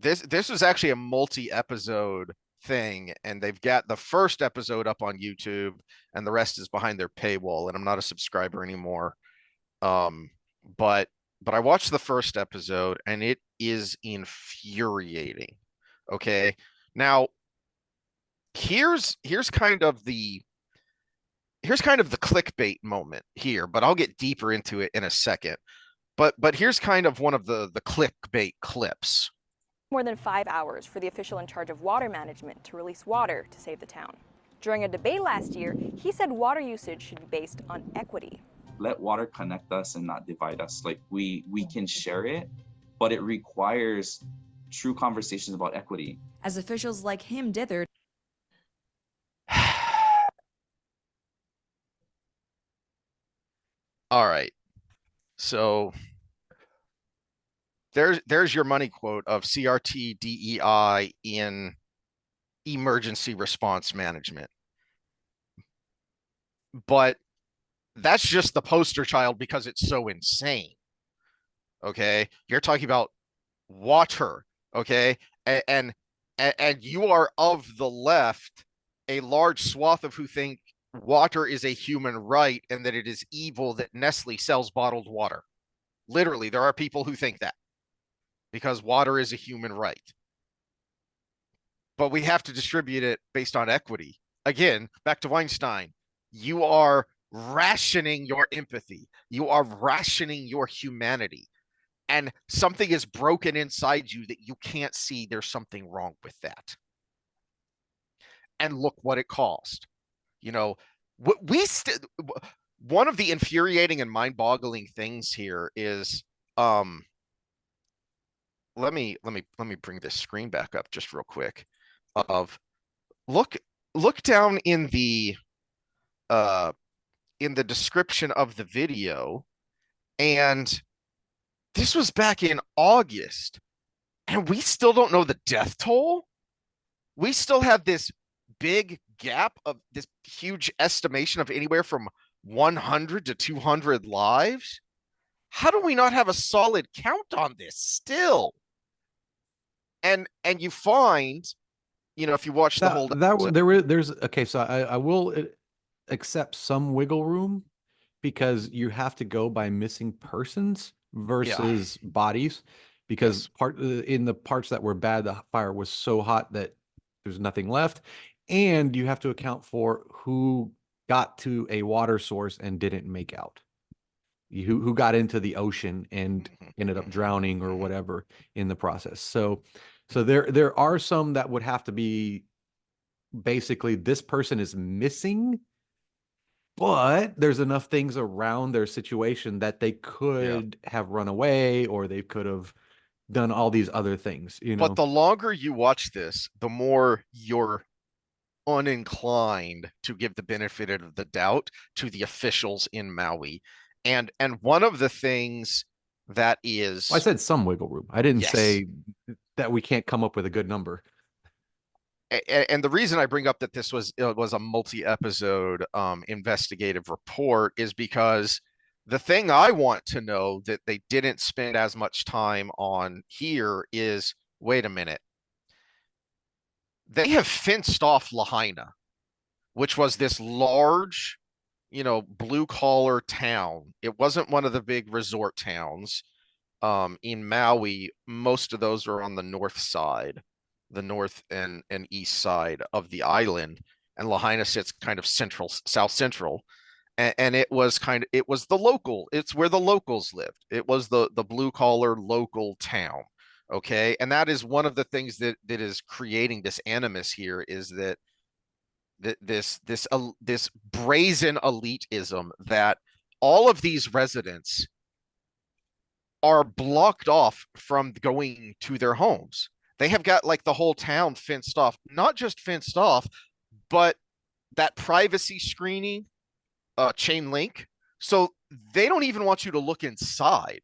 This was actually a multi-episode thing, and they've got the first episode up on YouTube, and the rest is behind their paywall, and I'm not a subscriber anymore. But I watched the first episode, and it is infuriating. Okay, now here's kind of the clickbait moment here, but I'll get deeper into it in a second. But here's kind of one of the clickbait clips. More than 5 hours for the official in charge of water management to release water to save the town. During a debate last year, he said water usage should be based on equity. Let water connect us and not divide us. Like we can share it, but it requires true conversations about equity. As officials like him dithered. All right. So there's your money quote of CRT DEI in emergency response management. But that's just the poster child because it's so insane. Okay? You're talking about water, okay? And you are of the left, a large swath of who think water is a human right and that it is evil that Nestle sells bottled water. Literally, there are people who think that because water is a human right. But we have to distribute it based on equity. Again, back to Weinstein, you are rationing your empathy. You are rationing your humanity. And something is broken inside you that you can't see there's something wrong with that. And look what it caused. One of the infuriating and mind-boggling things here is let me bring this screen back up just real quick. Look down in the in the description of the video, and this was back in August, and we still don't know the death toll. We still have this big gap of this huge estimation of anywhere from 100 to 200 lives. How do we not have a solid count on this still? And you find, if you watch the whole there's okay, so I will accept some wiggle room, because you have to go by missing persons versus bodies, because in the parts that were bad, the fire was so hot that there's nothing left, and you have to account for who got to a water source and didn't make out, who got into the ocean and ended up drowning or whatever in the process. So there are some that would have to be basically, this person is missing, but there's enough things around their situation that they could have run away, or they could have done all these other things, But the longer you watch this, the more you're uninclined to give the benefit of the doubt to the officials in Maui. And one of the things that is, I said some wiggle room. I didn't say that we can't come up with a good number. And the reason I bring up that this was a multi-episode investigative report is because the thing I want to know that they didn't spend as much time on here is, wait a minute. They have fenced off Lahaina, which was this large, blue collar town. It wasn't one of the big resort towns. In Maui, most of those are on the north side, the north and east side of the island, and Lahaina sits kind of south central. And it was it's where the locals lived. It was the blue collar local town. Okay. And that is one of the things that is creating this animus here, is that this brazen elitism, that all of these residents are blocked off from going to their homes. They have got like the whole town fenced off, not just fenced off, but that privacy screening, chain link. So they don't even want you to look inside.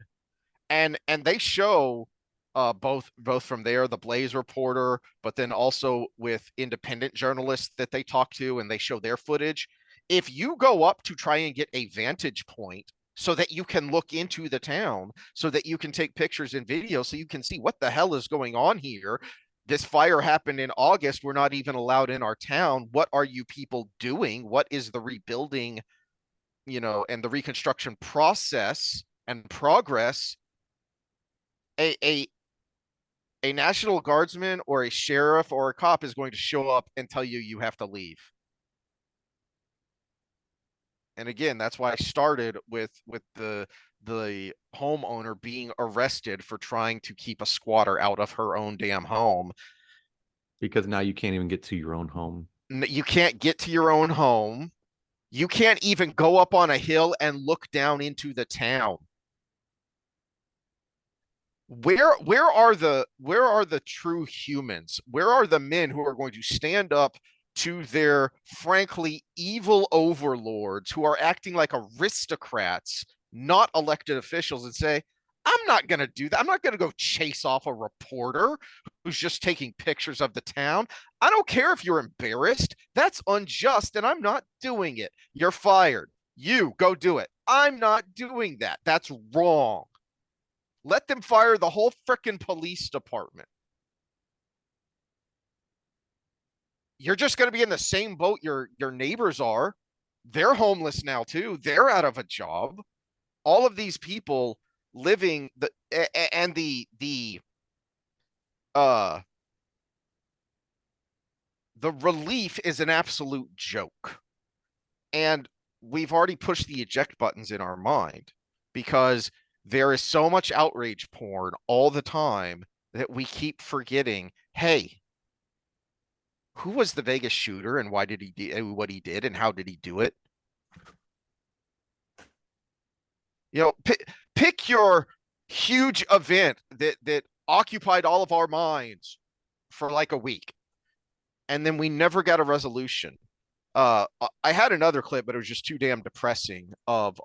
And they show both from there, the Blaze reporter, but then also with independent journalists that they talk to, and they show their footage. If you go up to try and get a vantage point so that you can look into the town, so that you can take pictures and videos, so you can see what the hell is going on here. This fire happened in August. We're not even allowed in our town. What are you people doing? What is the rebuilding, and the reconstruction process and progress? A National Guardsman or a sheriff or a cop is going to show up and tell you have to leave. And again, that's why I started with the homeowner being arrested for trying to keep a squatter out of her own damn home. Because now you can't even get to your own home. You can't get to your own home. You can't even go up on a hill and look down into the town. Where are the true humans? Where are the men who are going to stand up to their frankly evil overlords, who are acting like aristocrats, not elected officials, and say, I'm not going to do that. I'm not going to go chase off a reporter who's just taking pictures of the town. I don't care if you're embarrassed. That's unjust, and I'm not doing it. You're fired. You go do it. I'm not doing that. That's wrong. Let them fire the whole frickin' police department. You're just going to be in the same boat your neighbors are. They're homeless now too. They're out of a job. All of these people living the relief is an absolute joke. And we've already pushed the eject buttons in our mind, because there is so much outrage porn all the time that we keep forgetting, hey, who was the Vegas shooter, and why did he do what he did, and how did he do it? Pick your huge event that occupied all of our minds for like a week, and then we never got a resolution. I had another clip, but it was just too damn depressing of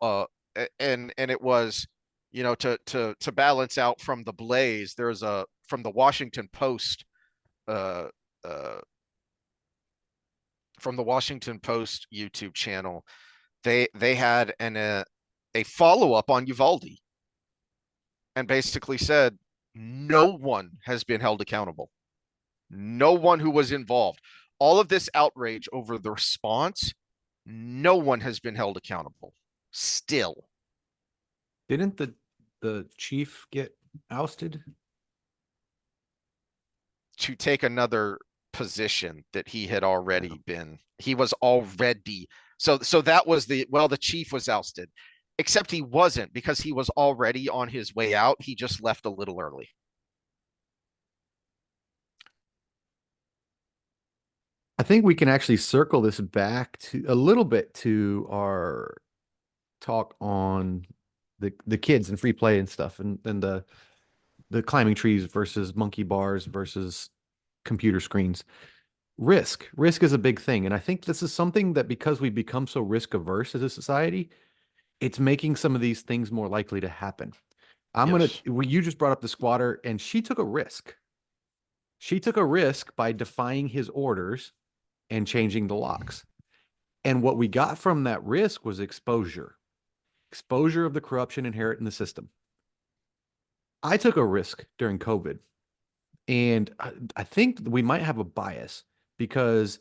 and it was, you know, to balance out from the blaze, there's a from the Washington Post uh uh from the Washington Post YouTube channel. They had a follow-up on Uvalde and basically said no one has been held accountable. No one who was involved. All of this outrage over the response, no one has been held accountable. Still. Didn't the chief get ousted? To take another position that he had already been. He was already so that was the chief was ousted. Except he wasn't, because he was already on his way out. He just left a little early. I think we can actually circle this back to a little bit to our talk on the kids and free play and stuff, and the climbing trees versus monkey bars versus computer screens. Risk is a big thing, and I think this is something that, because we've become so risk averse as a society, it's making some of these things more likely to happen. You just brought up the squatter, and she took a risk. She took a risk by defying his orders and changing the locks. And what we got from that risk was exposure of the corruption inherent in the system. I took a risk during COVID, and I think we might have a bias, because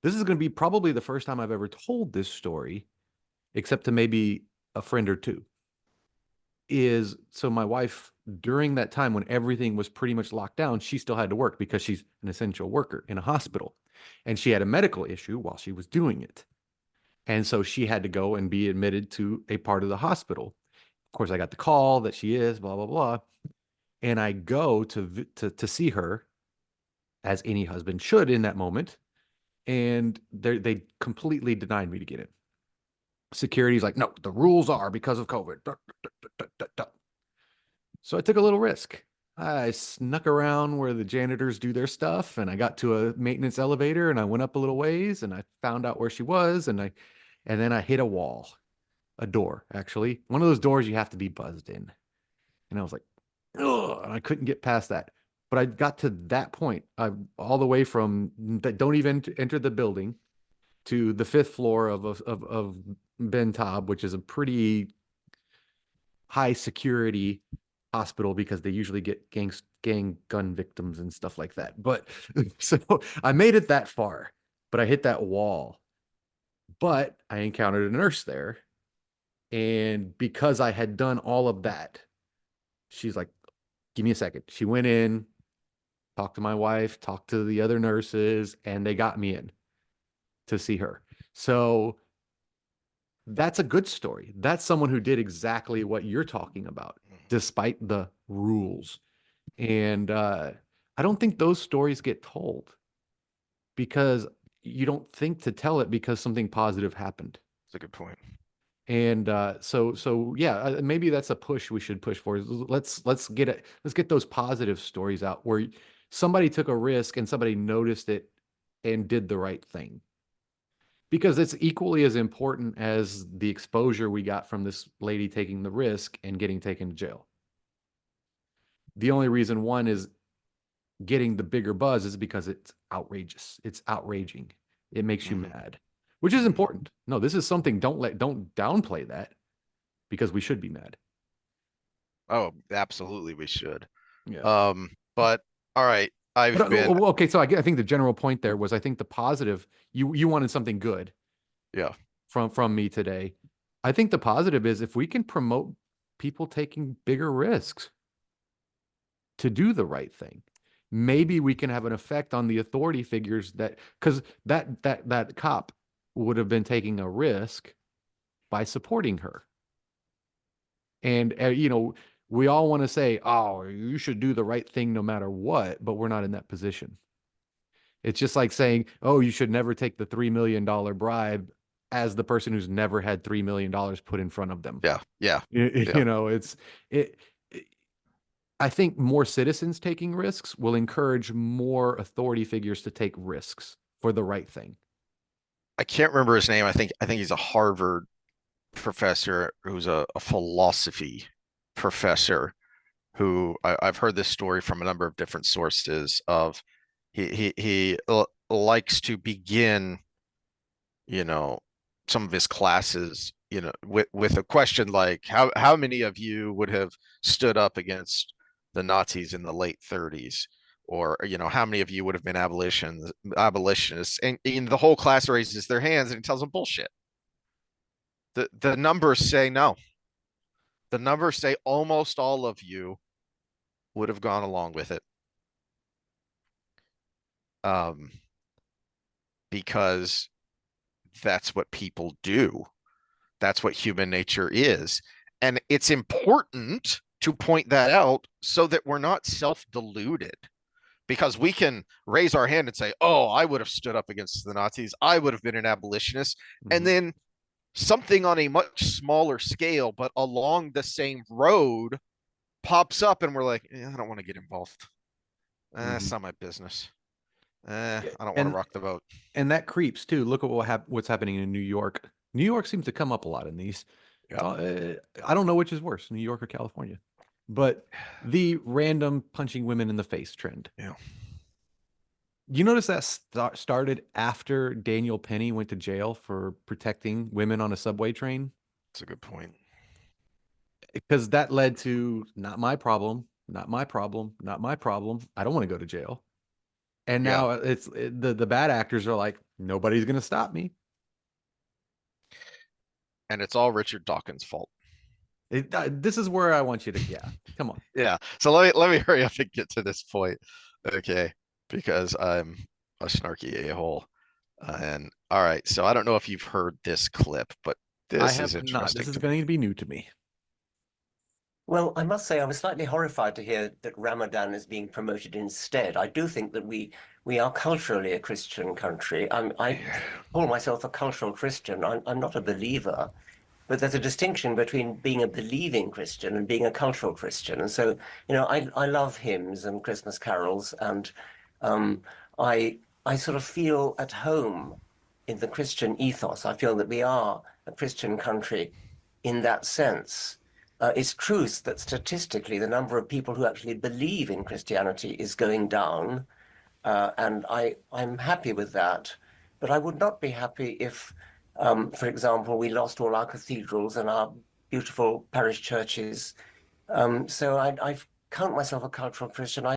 this is going to be probably the first time I've ever told this story, except to maybe a friend or two. So my wife, during that time when everything was pretty much locked down, she still had to work because she's an essential worker in a hospital, and she had a medical issue while she was doing it. And so she had to go and be admitted to a part of the hospital. Of course, I got the call that she is, blah, blah, blah. And I go to see her, as any husband should in that moment. And they completely denied me to get in. Security's like, no, the rules are because of COVID. So I took a little risk. I snuck around where the janitors do their stuff, and I got to a maintenance elevator, and I went up a little ways, and I found out where she was, and then I hit a wall, a door, actually. One of those doors you have to be buzzed in. And I was like, ugh, and I couldn't get past that. But I got to that point, all the way from don't even enter the building to the 5th floor of Ben Taub, which is a pretty high security hospital, because they usually get gang gun victims and stuff like that. But so I made it that far, but I hit that wall. But I encountered a nurse there, and because I had done all of that, she's like, give me a second. She went in, talked to my wife, talked to the other nurses, and they got me in to see her. So that's a good story. That's someone who did exactly what you're talking about, despite the rules. And I don't think those stories get told, because you don't think to tell it because something positive happened. That's a good point. And so yeah, maybe that's a push we should push for. Let's get those positive stories out, where somebody took a risk and somebody noticed it and did the right thing. Because it's equally as important as the exposure we got from this lady taking the risk and getting taken to jail. The only reason one is getting the bigger buzz is because it's outrageous. It's outraging. It makes you mad, which is important. No, this is something, don't downplay that, because we should be mad. Oh, absolutely we should. Yeah. But all right. Okay, so I think the general point there was, I think the positive, you wanted something good. Yeah. From me today. I think the positive is, if we can promote people taking bigger risks to do the right thing, maybe we can have an effect on the authority figures, because that cop would have been taking a risk by supporting her. And we all want to say, oh, you should do the right thing no matter what, but we're not in that position. It's just like saying, oh, you should never take the $3 million bribe, as the person who's never had $3 million put in front of them. Yeah. I think more citizens taking risks will encourage more authority figures to take risks for the right thing. I can't remember his name. I think he's a Harvard professor who's a philosophy professor who I've heard this story from a number of different sources of he likes to begin, you know, some of his classes, with a question like how many of you would have stood up against the Nazis in the late 30s? Or, how many of you would have been abolitionists? And the whole class raises their hands and he tells them bullshit. The numbers say no. The numbers say almost all of you would have gone along with it. Because that's what people do. That's what human nature is. And it's important to point that out so that we're not self-deluded. Because we can raise our hand and say, oh, I would have stood up against the Nazis. I would have been an abolitionist. Mm-hmm. And then something on a much smaller scale, but along the same road pops up and we're like, I don't want to get involved. It's not my business. I don't want to rock the boat. And that creeps too. Look at what's happening in New York. New York seems to come up a lot in these. Yeah. I don't know which is worse, New York or California. But the random punching women in the face trend. Yeah. You notice that started after Daniel Penny went to jail for protecting women on a subway train? That's a good point. Because that led to not my problem, not my problem, not my problem. I don't want to go to jail. And now the bad actors are like, nobody's going to stop me. And it's all Richard Dawkins' fault. This is where I want you to, come on. Yeah. So let me hurry up and get to this point. Okay. Because I'm a snarky a-hole. And all right. So I don't know if you've heard this clip, but this is interesting. Not. This is going to be new to me. Well, I must say I was slightly horrified to hear that Ramadan is being promoted instead. I do think that we are culturally a Christian country. I call myself a cultural Christian. I'm not a believer. But there's a distinction between being a believing Christian and being a cultural Christian. And so, I love hymns and Christmas carols, and I sort of feel at home in the Christian ethos. I feel that we are a Christian country in that sense. It's true that statistically the number of people who actually believe in Christianity is going down, and I'm happy with that. But I would not be happy if for example, we lost all our cathedrals and our beautiful parish churches. So I count myself a cultural Christian.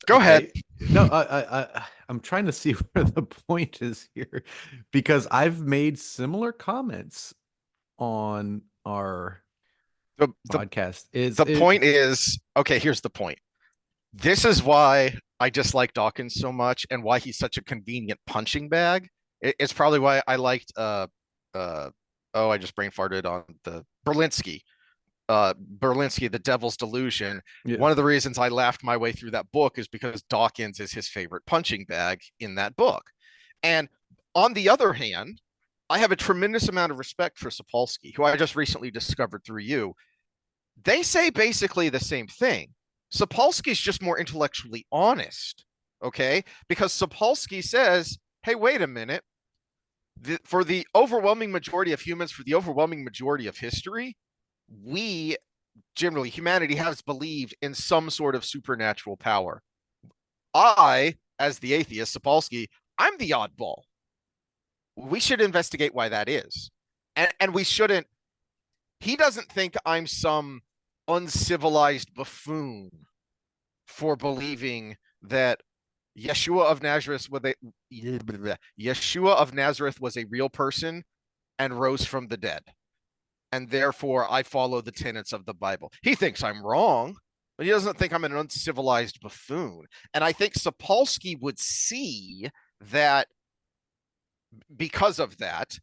Go ahead. No, I'm trying to see where the point is here, because I've made similar comments on our podcast. Point is, okay, here's the point. This is why I dislike Dawkins so much and why he's such a convenient punching bag. It's probably why I liked I just brain farted on the Berlinski, The Devil's Delusion. Yeah. One of the reasons I laughed my way through that book is because Dawkins is his favorite punching bag in that book. And on the other hand, I have a tremendous amount of respect for Sapolsky, who I just recently discovered through you. They say basically the same thing. Sapolsky's just more intellectually honest, okay? Because Sapolsky says, hey, wait a minute. For the overwhelming majority of humans, for the overwhelming majority of history, we, generally, humanity has believed in some sort of supernatural power. I, as the atheist, Sapolsky, I'm the oddball. We should investigate why that is. And we shouldn't, he doesn't think I'm some uncivilized buffoon for believing that Yeshua of Nazareth was a real person and rose from the dead, and therefore I follow the tenets of the Bible. He thinks I'm wrong, but he doesn't think I'm an uncivilized buffoon. And I think Sapolsky would see that because of that,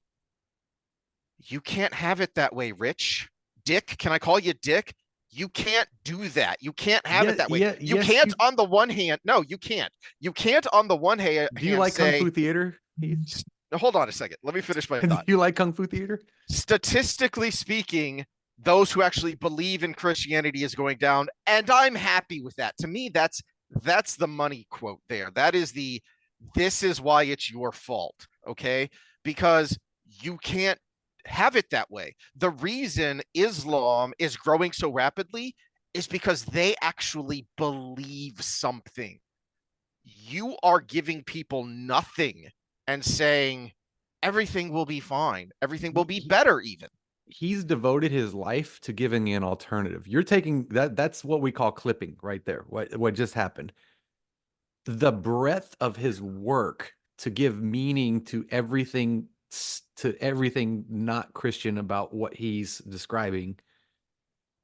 you can't have it that way, Rich. Dick, can I call you Dick? You can't do that. You can't have it that way. You can't on the one hand. No, you can't. You can't on the one hand. Do you like Kung Fu Theater? Hold on a second. Let me finish my thought. Do you like Kung Fu Theater? Statistically speaking, those who actually believe in Christianity is going down, and I'm happy with that. To me, that's that's the money quote there. That is the, this is why it's your fault, okay? Because you can't have it that way. The reason Islam is growing so rapidly is because they actually believe something. You are giving people nothing and saying everything will be fine, everything will be better even. He's devoted his life to giving an alternative. You're taking that's what we call clipping right there. What just happened. The breadth of his work to give meaning to everything not Christian about what he's describing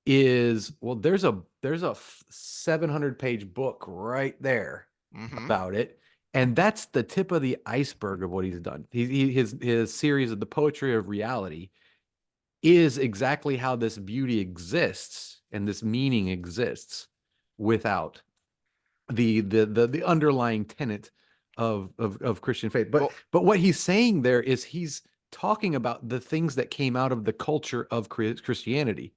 is, well, there's a 700-page book right there about it. And that's the tip of the iceberg of what he's done. His series of The Poetry of Reality is exactly how this beauty exists and this meaning exists without the underlying tenet of Christian faith. But what he's saying there is he's talking about the things that came out of the culture of Christianity.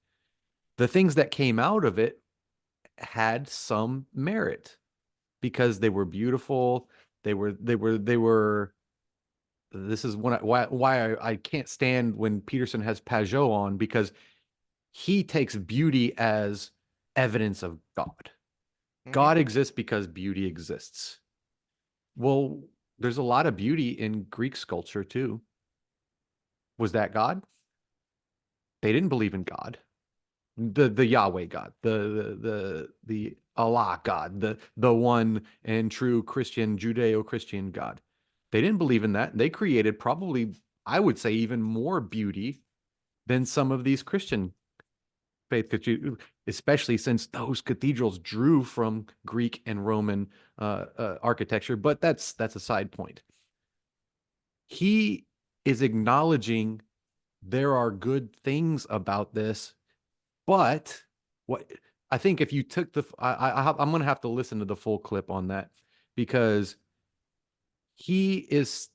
The things that came out of it had some merit because they were beautiful. They were. This is why I can't stand when Peterson has Pajot on, because he takes beauty as evidence of God. God exists because beauty exists. Well, there's a lot of beauty in Greek sculpture too. Was that God? They didn't believe in God. The Yahweh God, the Allah God, the one and true Christian, Judeo-Christian God. They didn't believe in that. They created probably, I would say, even more beauty than some of these Christian faith, especially since those cathedrals drew from Greek and Roman architecture. But that's a side point. He is acknowledging there are good things about this, but what I think if you took I'm going to have to listen to the full clip on that, because he is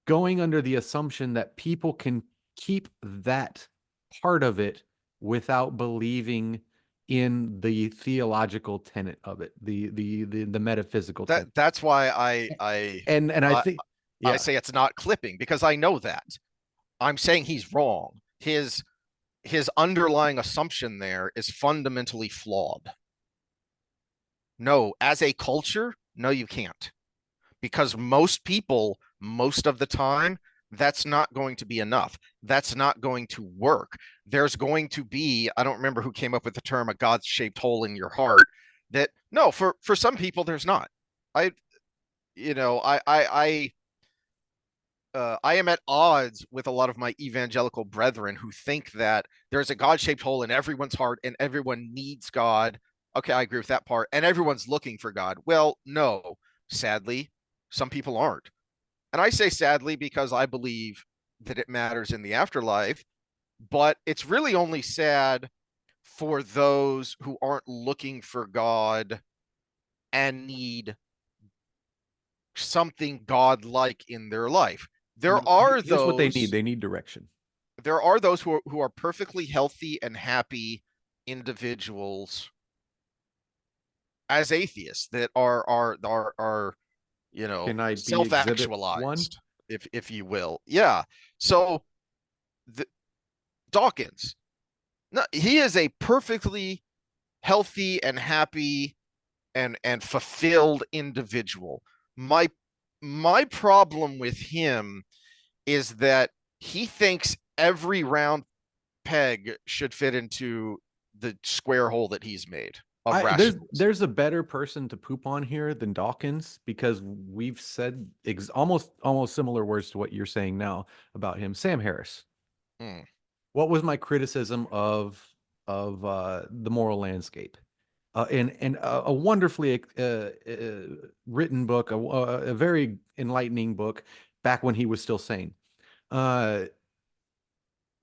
going under the assumption that people can keep that part of it without believing in the theological tenet of it, the metaphysical tenet. That's why I think I say it's not clipping, because I know that. I'm saying he's wrong. His underlying assumption there is fundamentally flawed. No, as a culture, no, you can't. Because most people, most of the time, that's not going to be enough. That's not going to work. There's going to be, I don't remember who came up with the term, a God-shaped hole in your heart. That, no, for some people, there's not. I am at odds with a lot of my evangelical brethren who think that there's a God-shaped hole in everyone's heart and everyone needs God. Okay, I agree with that part. And everyone's looking for God. Well, no, sadly, some people aren't. And I say sadly because I believe that it matters in the afterlife, but it's really only sad for those who aren't looking for God and need something God-like in their life. There are those, what they need. They need direction. There are those who are perfectly healthy and happy individuals as atheists that are self-actualized, if you will. Yeah. So Dawkins, no, he is a perfectly healthy and happy and fulfilled individual. My problem with him is that he thinks every round peg should fit into the square hole that he's made. There's a better person to poop on here than Dawkins, because we've said almost similar words to what you're saying now about him. Sam Harris. What was my criticism of The Moral Landscape? And a wonderfully written book, a very enlightening book back when he was still sane,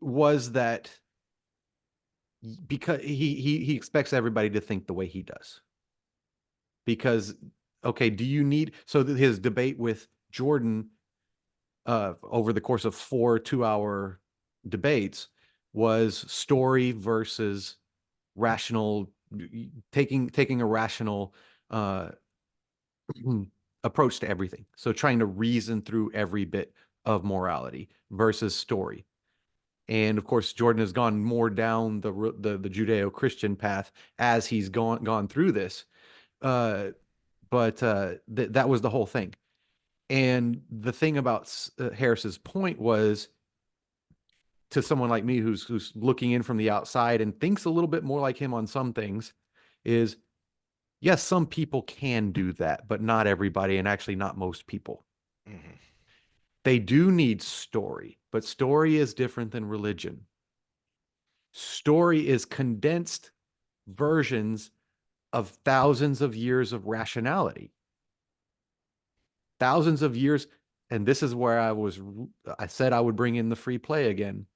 was that because he expects everybody to think the way he does. Because, okay, do you need, so his debate with Jordan over the course of 4 2-hour debates was story versus rational, taking a rational uh, approach to everything. So trying to reason through every bit of morality versus story. And of course, Jordan has gone more down the Judeo-Christian path as he's gone through this. But that was the whole thing. And the thing about Harris's point was, to someone like me who's looking in from the outside and thinks a little bit more like him on some things, is yes, some people can do that, but not everybody, and actually not most people. Mm-hmm. They do need story, but story is different than religion. Story is condensed versions of thousands of years of rationality. Thousands of years, and this is where I said I would bring in the free play again.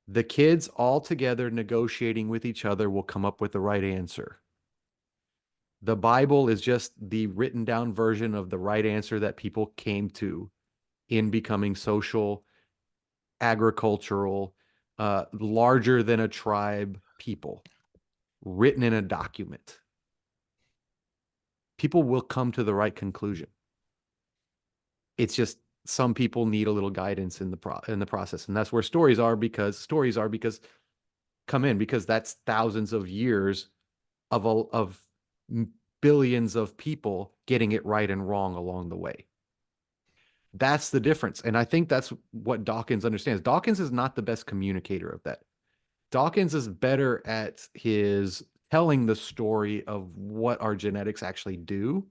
The kids all together negotiating with each other will come up with the right answer. The Bible is just the written down version of the right answer that people came to in becoming social, agricultural, larger than a tribe people, written in a document. People will come to the right conclusion. It's just some people need a little guidance in the process, and that's where stories are, because that's thousands of years of billions of people getting it right and wrong along the way. That's the difference. And I think that's what Dawkins understands. Dawkins is not the best communicator of that. Dawkins is better at his telling the story of what our genetics actually do.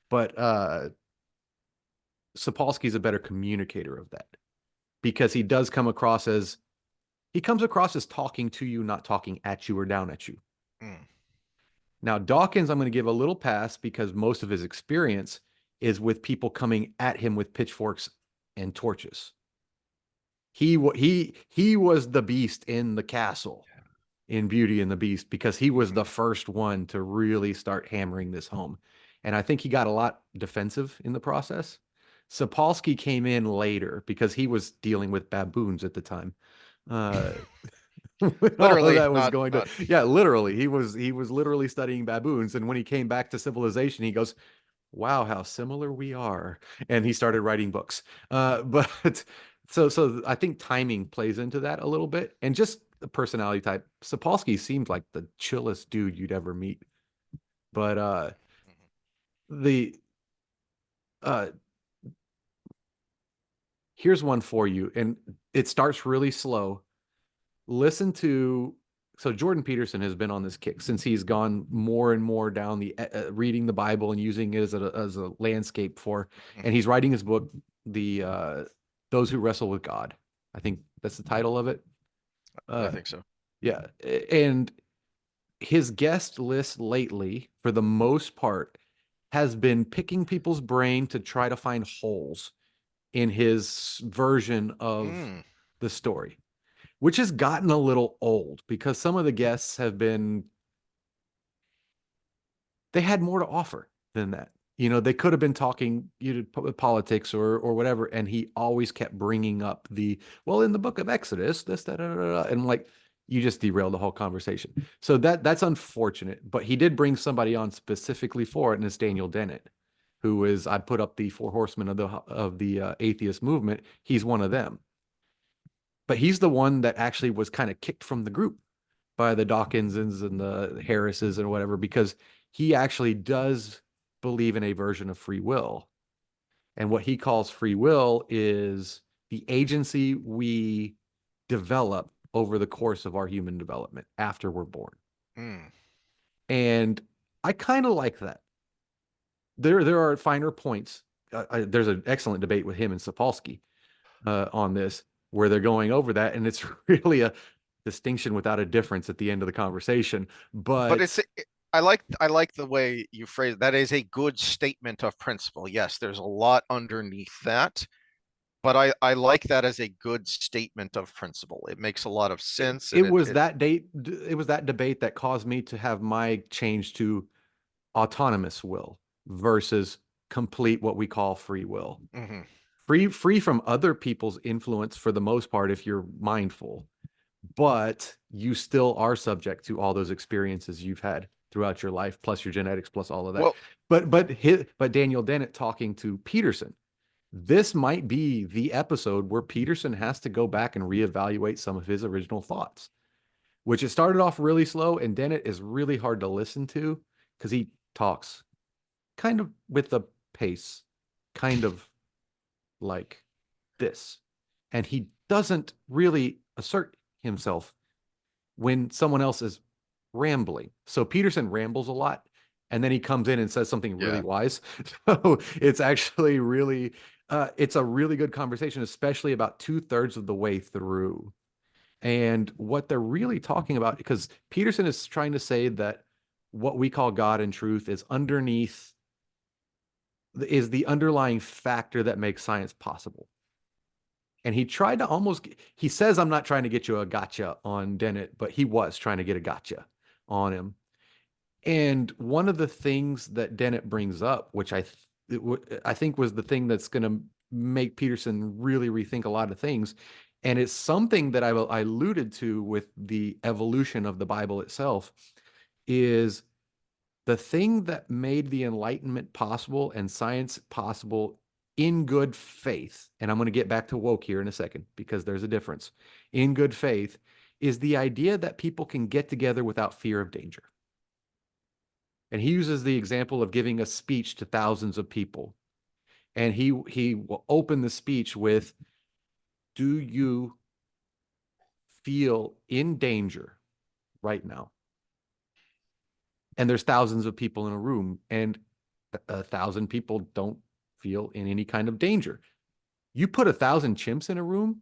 But Sapolsky is a better communicator of that, because he comes across as talking to you, not talking at you or down at you. Mm. Now, Dawkins, I'm going to give a little pass because most of his experience is with people coming at him with pitchforks and torches. He was the beast in the castle in Beauty and the Beast, because he was the first one to really start hammering this home. And I think he got a lot defensive in the process. Sapolsky came in later because he was dealing with baboons at the time. Literally, that was literally, he was literally studying baboons, and when he came back to civilization, he goes, wow, how similar we are, and he started writing books. But so I think timing plays into that a little bit, and just the personality type. Sapolsky seemed like the chillest dude you'd ever meet, but here's one for you, and it starts really slow. So Jordan Peterson has been on this kick since he's gone more and more down the reading the Bible and using it as a landscape and he's writing his book, Those Who Wrestle with God. I think that's the title of it. I think so. Yeah. And his guest list lately, for the most part, has been picking people's brain to try to find holes in his version of the story, which has gotten a little old because some of the guests they had more to offer than that. They could have been talking politics or whatever, and he always kept bringing up in the book of Exodus, this, that, and like, you just derailed the whole conversation. So that's unfortunate, but he did bring somebody on specifically for it, and it's Daniel Dennett, who is, I put up the Four Horsemen of the atheist movement. He's one of them. But he's the one that actually was kind of kicked from the group by the Dawkinses and the Harrises and whatever, because he actually does believe in a version of free will. And what he calls free will is the agency we develop over the course of our human development after we're born. And I kind of like that. There are finer points. There's an excellent debate with him and Sapolsky on this, where they're going over that, and it's really a distinction without a difference at the end of the conversation. But I like the way you phrase it. That is a good statement of principle. Yes, there's a lot underneath that, but I like that as a good statement of principle. It makes a lot of sense. It was that debate that caused me to have my change to autonomous will versus complete, what we call free will. Free from other people's influence for the most part, if you're mindful, but you still are subject to all those experiences you've had. throughout your life, plus your genetics, plus all of that. Well, But Daniel Dennett talking to Peterson, this might be the episode where Peterson has to go back and reevaluate some of his original thoughts, which it started off really slow, and Dennett is really hard to listen to because he talks kind of with the pace, kind of like this. And he doesn't really assert himself when someone else is rambling. So Peterson rambles a lot, and then he comes in and says something really wise. So it's actually really, it's a really good conversation, especially about 2/3 of the way through. And what they're really talking about, because Peterson is trying to say that what we call God and truth is underneath, is the underlying factor that makes science possible. And he tried to almost, he says, I'm not trying to get you a gotcha on Dennett, but he was trying to get a gotcha on him. And one of the things that Dennett brings up, which I think was the thing that's going to make Peterson really rethink a lot of things, and it's something that I alluded to with the evolution of the Bible itself, is the thing that made the Enlightenment possible and science possible in good faith, and I'm going to get back to woke here in a second because there's a difference, in good faith, is the idea that people can get together without fear of danger. And he uses the example of giving a speech to thousands of people. And he will open the speech with, do you feel in danger right now? And there's thousands of people in a room, and 1,000 people don't feel in any kind of danger. You put 1,000 chimps in a room,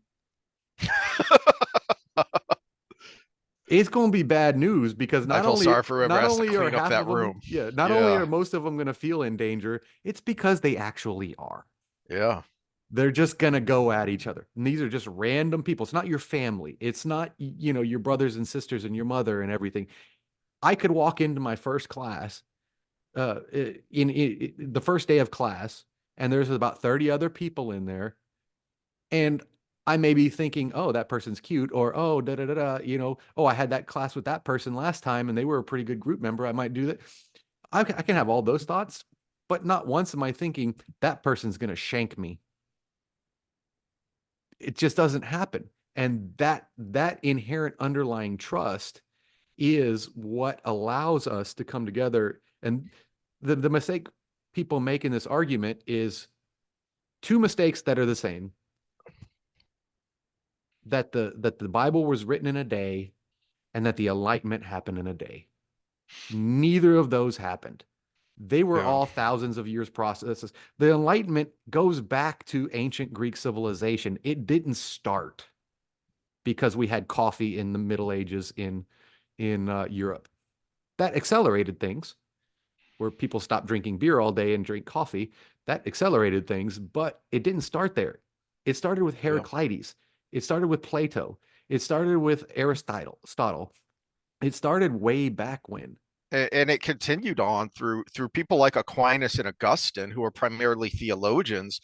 it's going to be bad news, because not only are half of them, not only are most of them going to feel in danger, it's because they actually are. Yeah. They're just going to go at each other. And these are just random people. It's not your family. It's not, your brothers and sisters and your mother and everything. I could walk into my first class, in the first day of class, and there's about 30 other people in there, and I may be thinking, oh, that person's cute, or oh, oh, I had that class with that person last time and they were a pretty good group member. I might do that. I can have all those thoughts, but not once am I thinking that person's going to shank me. It just doesn't happen. And that inherent underlying trust is what allows us to come together. And the mistake people make in this argument is two mistakes that are the same: that the Bible was written in a day, and that the Enlightenment happened in a day. Neither of those happened. They were all thousands of years processes. The Enlightenment goes back to ancient Greek civilization. It didn't start because we had coffee in the Middle Ages in Europe. That accelerated things, where people stopped drinking beer all day and drink coffee. That accelerated things, but it didn't start there. It started with Heraclitus. It started with Plato. It started with Aristotle. It started way back when. And it continued on through people like Aquinas and Augustine, who are primarily theologians,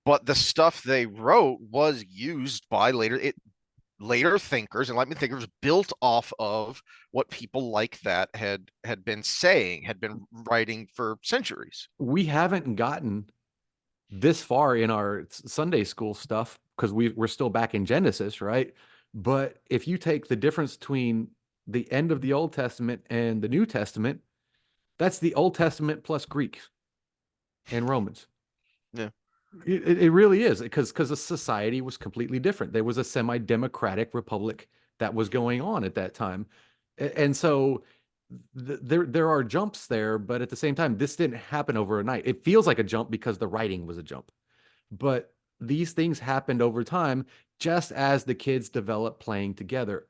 but the stuff they wrote was used by later thinkers, Enlightenment thinkers, built off of what people like that had been saying, had been writing for centuries. We haven't gotten this far in our Sunday school stuff because we're still back in Genesis, right? But if you take the difference between the end of the Old Testament and the New Testament, that's the Old Testament plus Greek and Romans. Yeah. It really is, because the society was completely different. There was a semi-democratic republic that was going on at that time. And so there are jumps there, but at the same time, this didn't happen overnight. It feels like a jump because the writing was a jump. But these things happened over time, just as the kids develop playing together.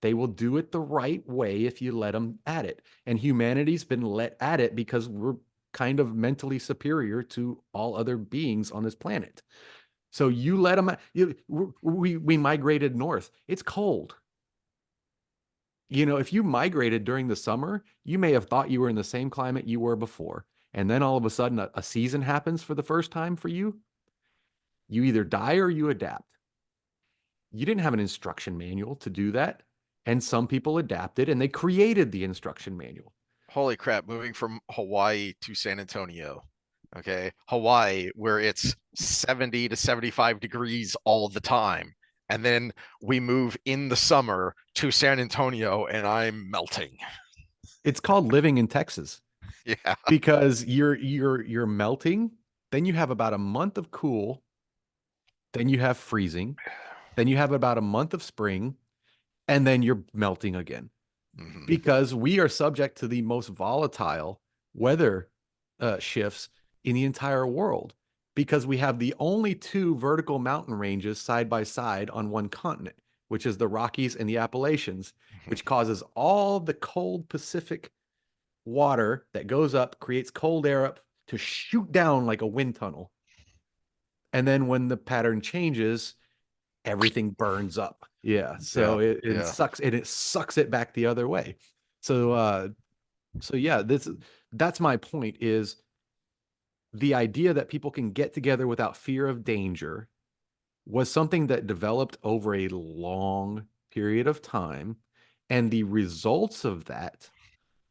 They will do it the right way if you let them at it. And humanity's been let at it because we're kind of mentally superior to all other beings on this planet. So you let them, we migrated north. It's cold. If you migrated during the summer, you may have thought you were in the same climate you were before. And then all of a sudden a season happens for the first time for you. You either die or you adapt. You didn't have an instruction manual to do that. And some people adapted and they created the instruction manual. Holy crap, moving from Hawaii to San Antonio. Okay. Hawaii, where it's 70 to 75 degrees all the time. And then we move in the summer to San Antonio and I'm melting. It's called living in Texas Yeah. because you're melting, then you have about a month of cool, then you have freezing, then you have about a month of spring, and then you're melting again. Mhm. Because we are subject to the most volatile weather shifts in the entire world, because we have the only two vertical mountain ranges side by side on one continent, which is the Rockies and the Appalachians, which causes all the cold Pacific water that goes up, creates cold air up to shoot down like a wind tunnel. And then when the pattern changes, everything burns up. Yeah. So it sucks, and it sucks it back the other way. So yeah, that's my point, is the idea that people can get together without fear of danger was something that developed over a long period of time, and the results of that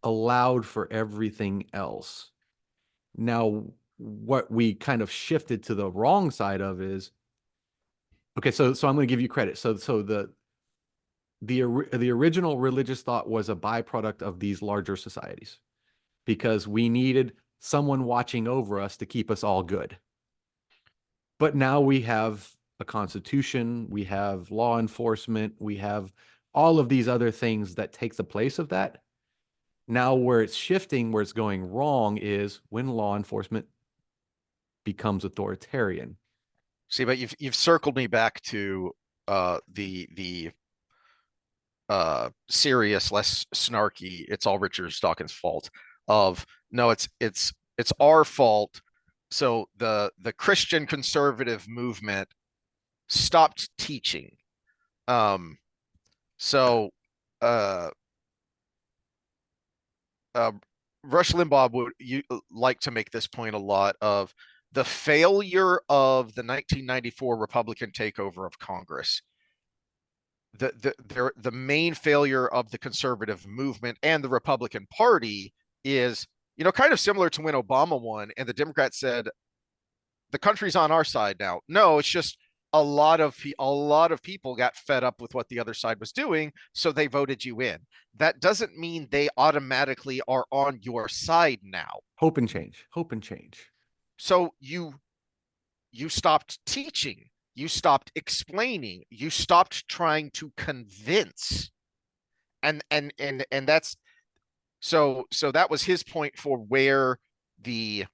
allowed for everything else. Now, what we kind of shifted to the wrong side of is, okay, so I'm going to give you credit. So the original religious thought was a byproduct of these larger societies, because we needed someone watching over us to keep us all good. But now we have a constitution, we have law enforcement, we have all of these other things that take the place of that. Now where it's shifting, where it's going wrong, is when law enforcement becomes authoritarian. See, but you've circled me back to the serious, less snarky, it's all Richard Dawkins' fault of no, it's our fault. So the Christian conservative movement stopped teaching. So uh uh Rush Limbaugh would like to make this point a lot of the failure of the 1994 Republican takeover of Congress. The main failure of the conservative movement and the Republican Party is, kind of similar to when Obama won and the Democrats said the country's on our side now. No, it's just a lot of people got fed up with what the other side was doing, so they voted you in. That doesn't mean they automatically are on your side now. Hope and change. So you stopped teaching, you stopped explaining, you stopped trying to convince, and that's so that was his point for where the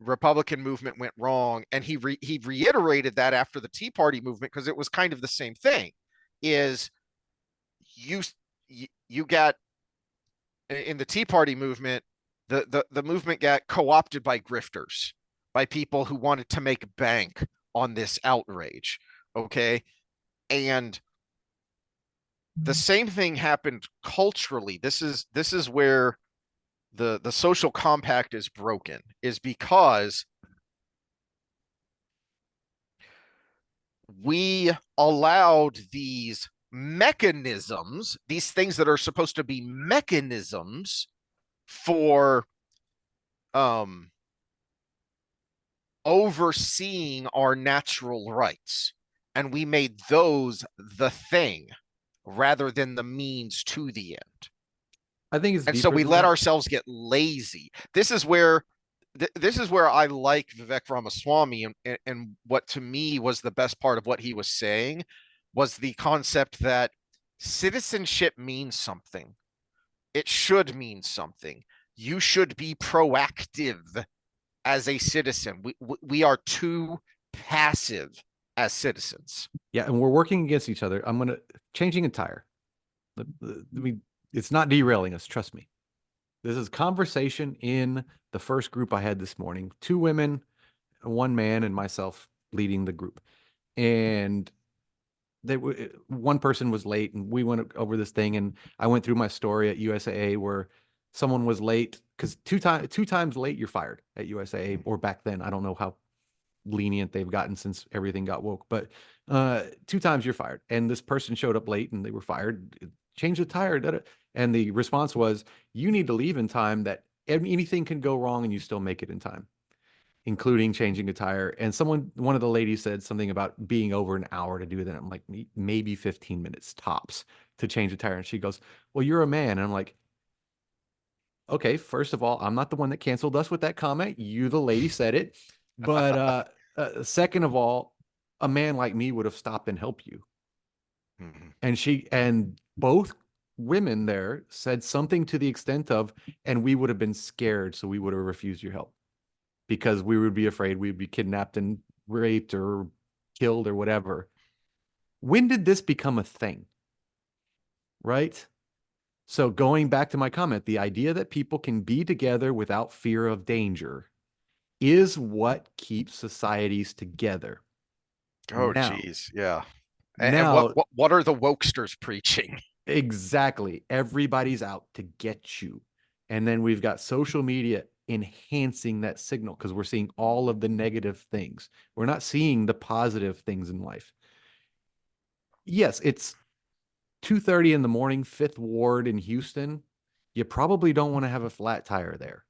Republican movement went wrong, and he reiterated that after the Tea Party movement, because it was kind of the same thing. Is you got in the Tea Party movement, the movement got co-opted by grifters, by people who wanted to make bank on this outrage. Okay. And the same thing happened culturally. This is where the social compact is broken, is because we allowed these mechanisms, these things that are supposed to be mechanisms for overseeing our natural rights, and we made those the thing rather than the means to the end. I think it's and so we let ourselves get lazy. This is where I like Vivek Ramaswamy, and what to me was the best part of what he was saying was the concept that citizenship means something. It should mean something. You should be proactive as a citizen. We are too passive as citizens. Yeah, and we're working against each other. I'm changing a tire. It's not derailing us, trust me. This is conversation in the first group I had this morning. 2 women, 1 man, and myself leading the group. And one person was late, and we went over this thing, and I went through my story at USAA where someone was late, because two times late you're fired at USAA, or back then. I don't know how lenient they've gotten since everything got woke, but 2 times you're fired. And this person showed up late and they were fired. change the tire. And the response was, you need to leave in time, that anything can go wrong and you still make it in time, including changing a tire. And one of the ladies said something about being over an hour to do that. I'm like, maybe 15 minutes tops to change a tire. And she goes, well, you're a man. And I'm like, okay, first of all, I'm not the one that canceled us with that comment. You, the lady, said it. But second of all, a man like me would have stopped and helped you. And both women there said something to the extent of, and we would have been scared, so we would have refused your help because we would be afraid we'd be kidnapped and raped or killed or whatever. When did this become a thing? Right? So going back to my comment, the idea that people can be together without fear of danger is what keeps societies together. Oh, Now, geez. Yeah. And now, what are the wokesters preaching? exactly. Everybody's out to get you. And then we've got social media enhancing that signal because we're seeing all of the negative things. We're not seeing the positive things in life. Yes, it's 2:30 in the morning, Fifth Ward in Houston. You probably don't want to have a flat tire there.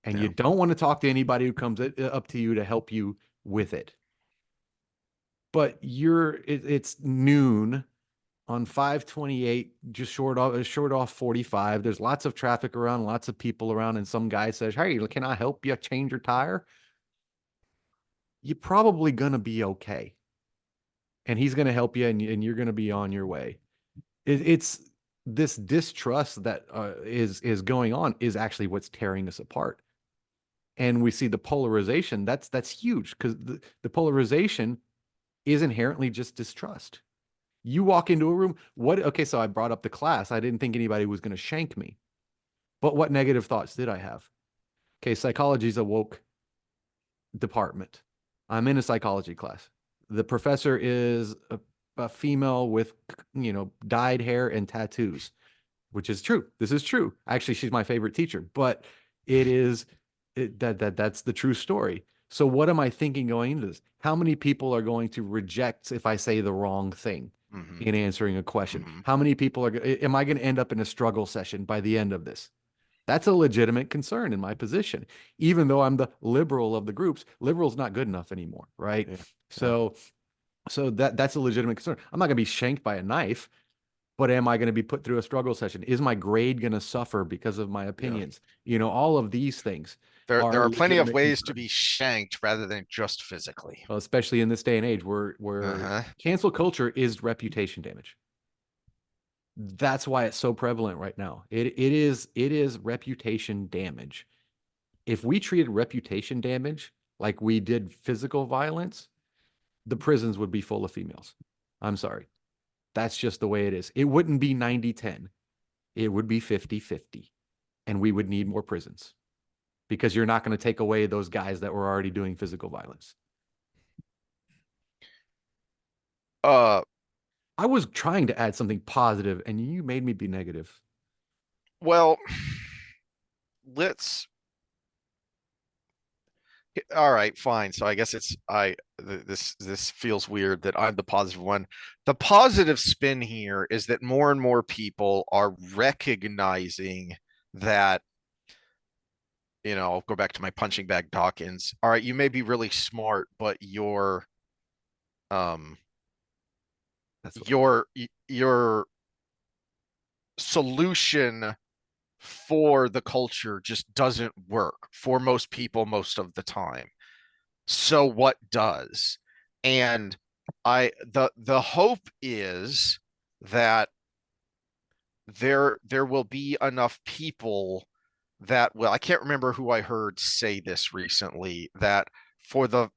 And you don't want to talk to anybody who comes up to you to help you with it. But it's noon on 528, just short off 45. There's lots of traffic around, lots of people around, and some guy says, hey, can I help you change your tire? You're probably going to be okay. And he's going to help you, and you're going to be on your way. It's this distrust that is going on is actually what's tearing us apart. And we see the polarization. That's huge because the polarization is inherently just distrust. You walk into a room, okay, so I brought up the class. I didn't think anybody was going to shank me. But what negative thoughts did I have? Okay, psychology is a woke department. I'm in a psychology class. The professor is a female with, dyed hair and tattoos, which is true. This is true. Actually, she's my favorite teacher, but that's the true story. So what am I thinking going into this? How many people are going to reject if I say the wrong thing in answering a question? How many people am I going to end up in a struggle session by the end of this? That's a legitimate concern in my position. Even though I'm the liberal of the groups, liberal's not good enough anymore, right? Yeah. So that's a legitimate concern. I'm not going to be shanked by a knife, but am I going to be put through a struggle session? Is my grade going to suffer because of my opinions? Yeah. All of these things. There are plenty of ways to be shanked rather than just physically. Well, especially in this day and age where cancel culture is reputation damage. That's why it's so prevalent right now. It is reputation damage. If we treated reputation damage like we did physical violence, the prisons would be full of females. I'm sorry. That's just the way it is. It wouldn't be 90-10. It would be 50-50. And we would need more prisons because you're not going to take away those guys that were already doing physical violence. I was trying to add something positive and you made me be negative. Well, all right, fine. So I guess this feels weird that I'm the positive one. The positive spin here is that more and more people are recognizing that, I'll go back to my punching bag Dawkins. All right, you may be really smart, but your solution for the culture just doesn't work for most people most of the time. So what does? And the hope is that there will be enough people that, I can't remember who I heard say this recently, that for the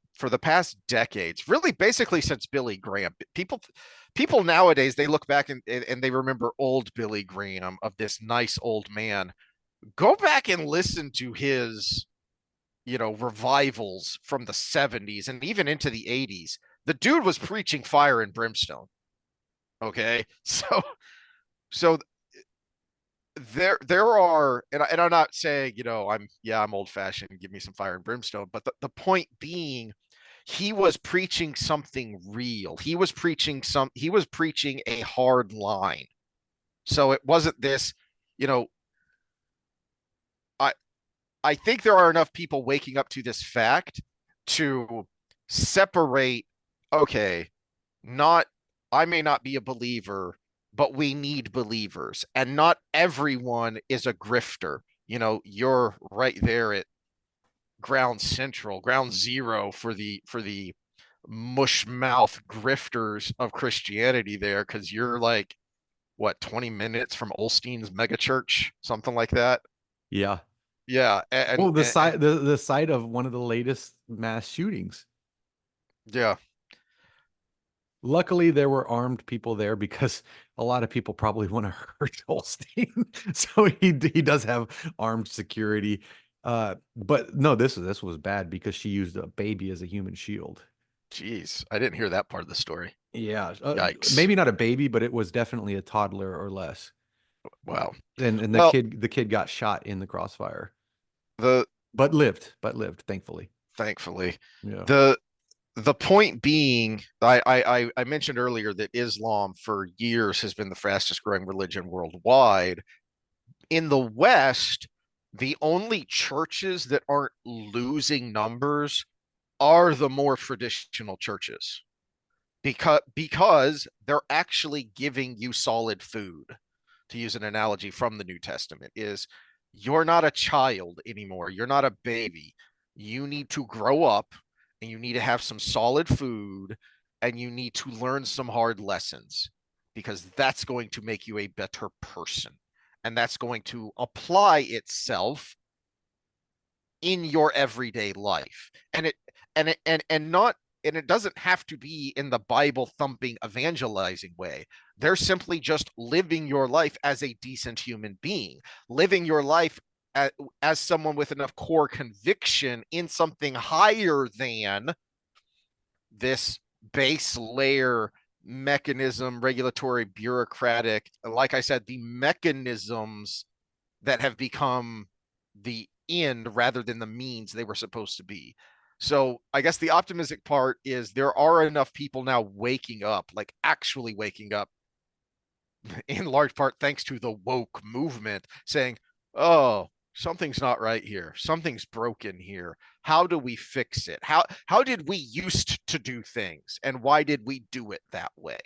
past decades, really basically since Billy Graham, people nowadays, they look back and they remember old Billy Graham of this nice old man. Go back and listen to his, revivals from the 70s and even into the 80s. The dude was preaching fire and brimstone. Okay. So there are, and I'm not saying, I'm old fashioned, give me some fire and brimstone, but the point being, he was preaching something real. He was preaching a hard line. So it wasn't this, you know, I I think there are enough people waking up to this fact to separate, okay, not I may not be a believer, but we need believers. And not everyone is a grifter. You're right there at ground zero for the mush mouth grifters of Christianity there, because you're like what, 20 minutes from Olstein's megachurch, something like that. Yeah. Yeah, Well, the site of one of the latest mass shootings. yeah. Luckily, there were armed people there because a lot of people probably want to hurt Holstein. So he does have armed security. But no, this was bad because she used a baby as a human shield. Jeez, I didn't hear that part of the story. Yeah, Yikes. maybe not a baby, but it was definitely a toddler or less. Wow. And the Well, kid got shot in the crossfire, the but lived, thankfully. thankfully, Yeah. the point being, I mentioned earlier that Islam for years has been the fastest growing religion worldwide. In the West, the only churches that aren't losing numbers are the more traditional churches, because they're actually giving you solid food. To use an analogy from the New Testament, is you're not a child anymore. You're not a baby. You need to grow up, and you need to have some solid food, and you need to learn some hard lessons, because that's going to make you a better person. And that's going to apply itself in your everyday life. And it doesn't have to be in the Bible thumping evangelizing way. They're simply just living your life as a decent human being, living your life as someone with enough core conviction in something higher than this base layer mechanism, regulatory, bureaucratic, like I said, the mechanisms that have become the end rather than the means they were supposed to be. So I guess the optimistic part is there are enough people now waking up, like actually waking up, in large part thanks to the woke movement, saying, oh, something's not right here. Something's broken here. How do we fix it? How did we used to do things, and why did we do it that way?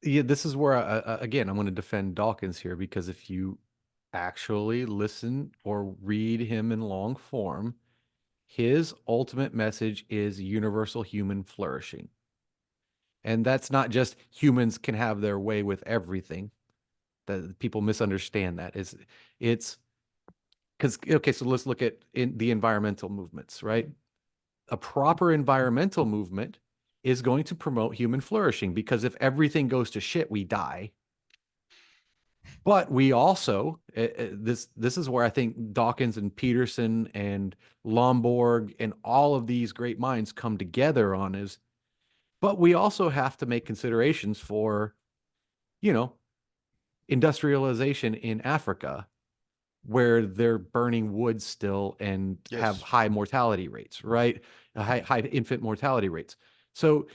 Yeah, this is where again, I'm going to defend Dawkins here, because if you actually listen or read him in long form, his ultimate message is universal human flourishing. And that's not just humans can have their way with everything. That people misunderstand that. It's because, okay, so let's look at in the environmental movements, right? A proper environmental movement is going to promote human flourishing, because if everything goes to shit, we die. But we also, this is where I think Dawkins and Peterson and Lomborg and all of these great minds come together on is, but we also have to make considerations for, you know, industrialization in Africa, where they're burning wood still and have Yes. high mortality rates, right? High infant mortality rates. So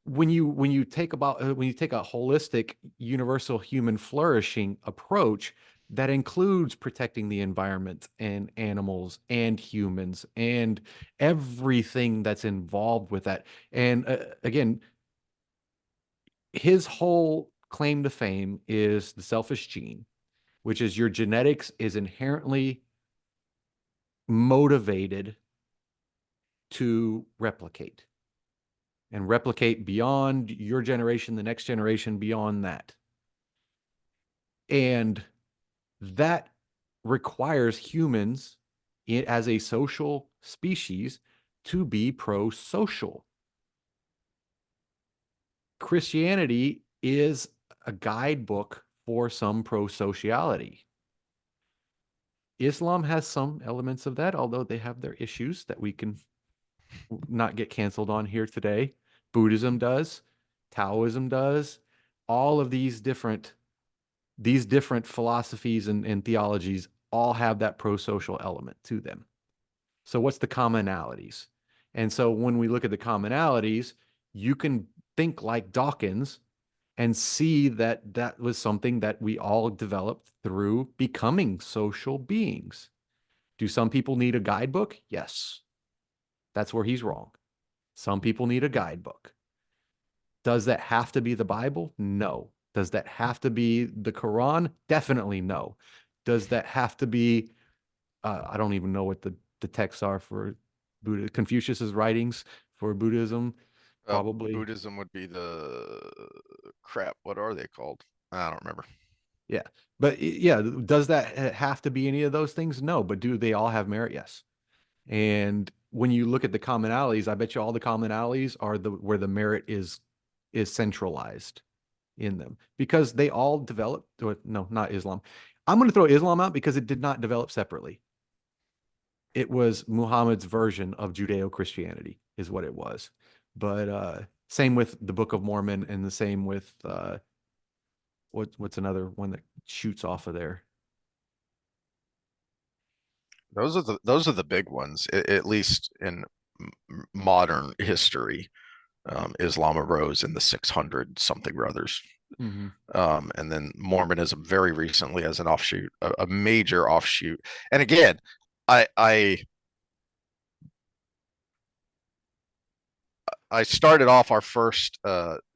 when you take a holistic universal human flourishing approach that includes protecting the environment and animals and humans and everything that's involved with that, and again, his whole claim to fame is the selfish gene, which is your genetics is inherently motivated to replicate and replicate beyond your generation, the next generation, beyond that. And that requires humans as a social species to be pro-social. Christianity is a guidebook for some pro-sociality. Islam has some elements of that, although they have their issues that we can not get canceled on here today. Buddhism does, Taoism does, all of these different philosophies and theologies all have that pro-social element to them. So what's the commonalities? And so when we look at the commonalities, you can think like Dawkins and see that that was something that we all developed through becoming social beings. Do some people need a guidebook? Yes. That's where he's wrong. Some people need a guidebook. Does that have to be the Bible? No. Does that have to be the Quran? Definitely no. Does that have to be, I don't even know what the texts are for Buddha, Confucius's writings for Buddhism, probably. Buddhism would be the crap. What are they called? I don't remember. Yeah. But yeah, does that have to be any of those things? No. But do they all have merit? Yes. And when you look at the commonalities, I bet you all the commonalities are where the merit is centralized in them, because they all developed. No, not Islam. I'm going to throw Islam out because it did not develop separately. It was Muhammad's version of Judeo-Christianity is what it was. But same with the Book of Mormon, and the same with what's another one that shoots off of there? Those are the big ones, at least in modern history. Islam arose in the 600 something brothers. Mm-hmm. And then Mormonism very recently as an offshoot, a major offshoot. And again, I started off our first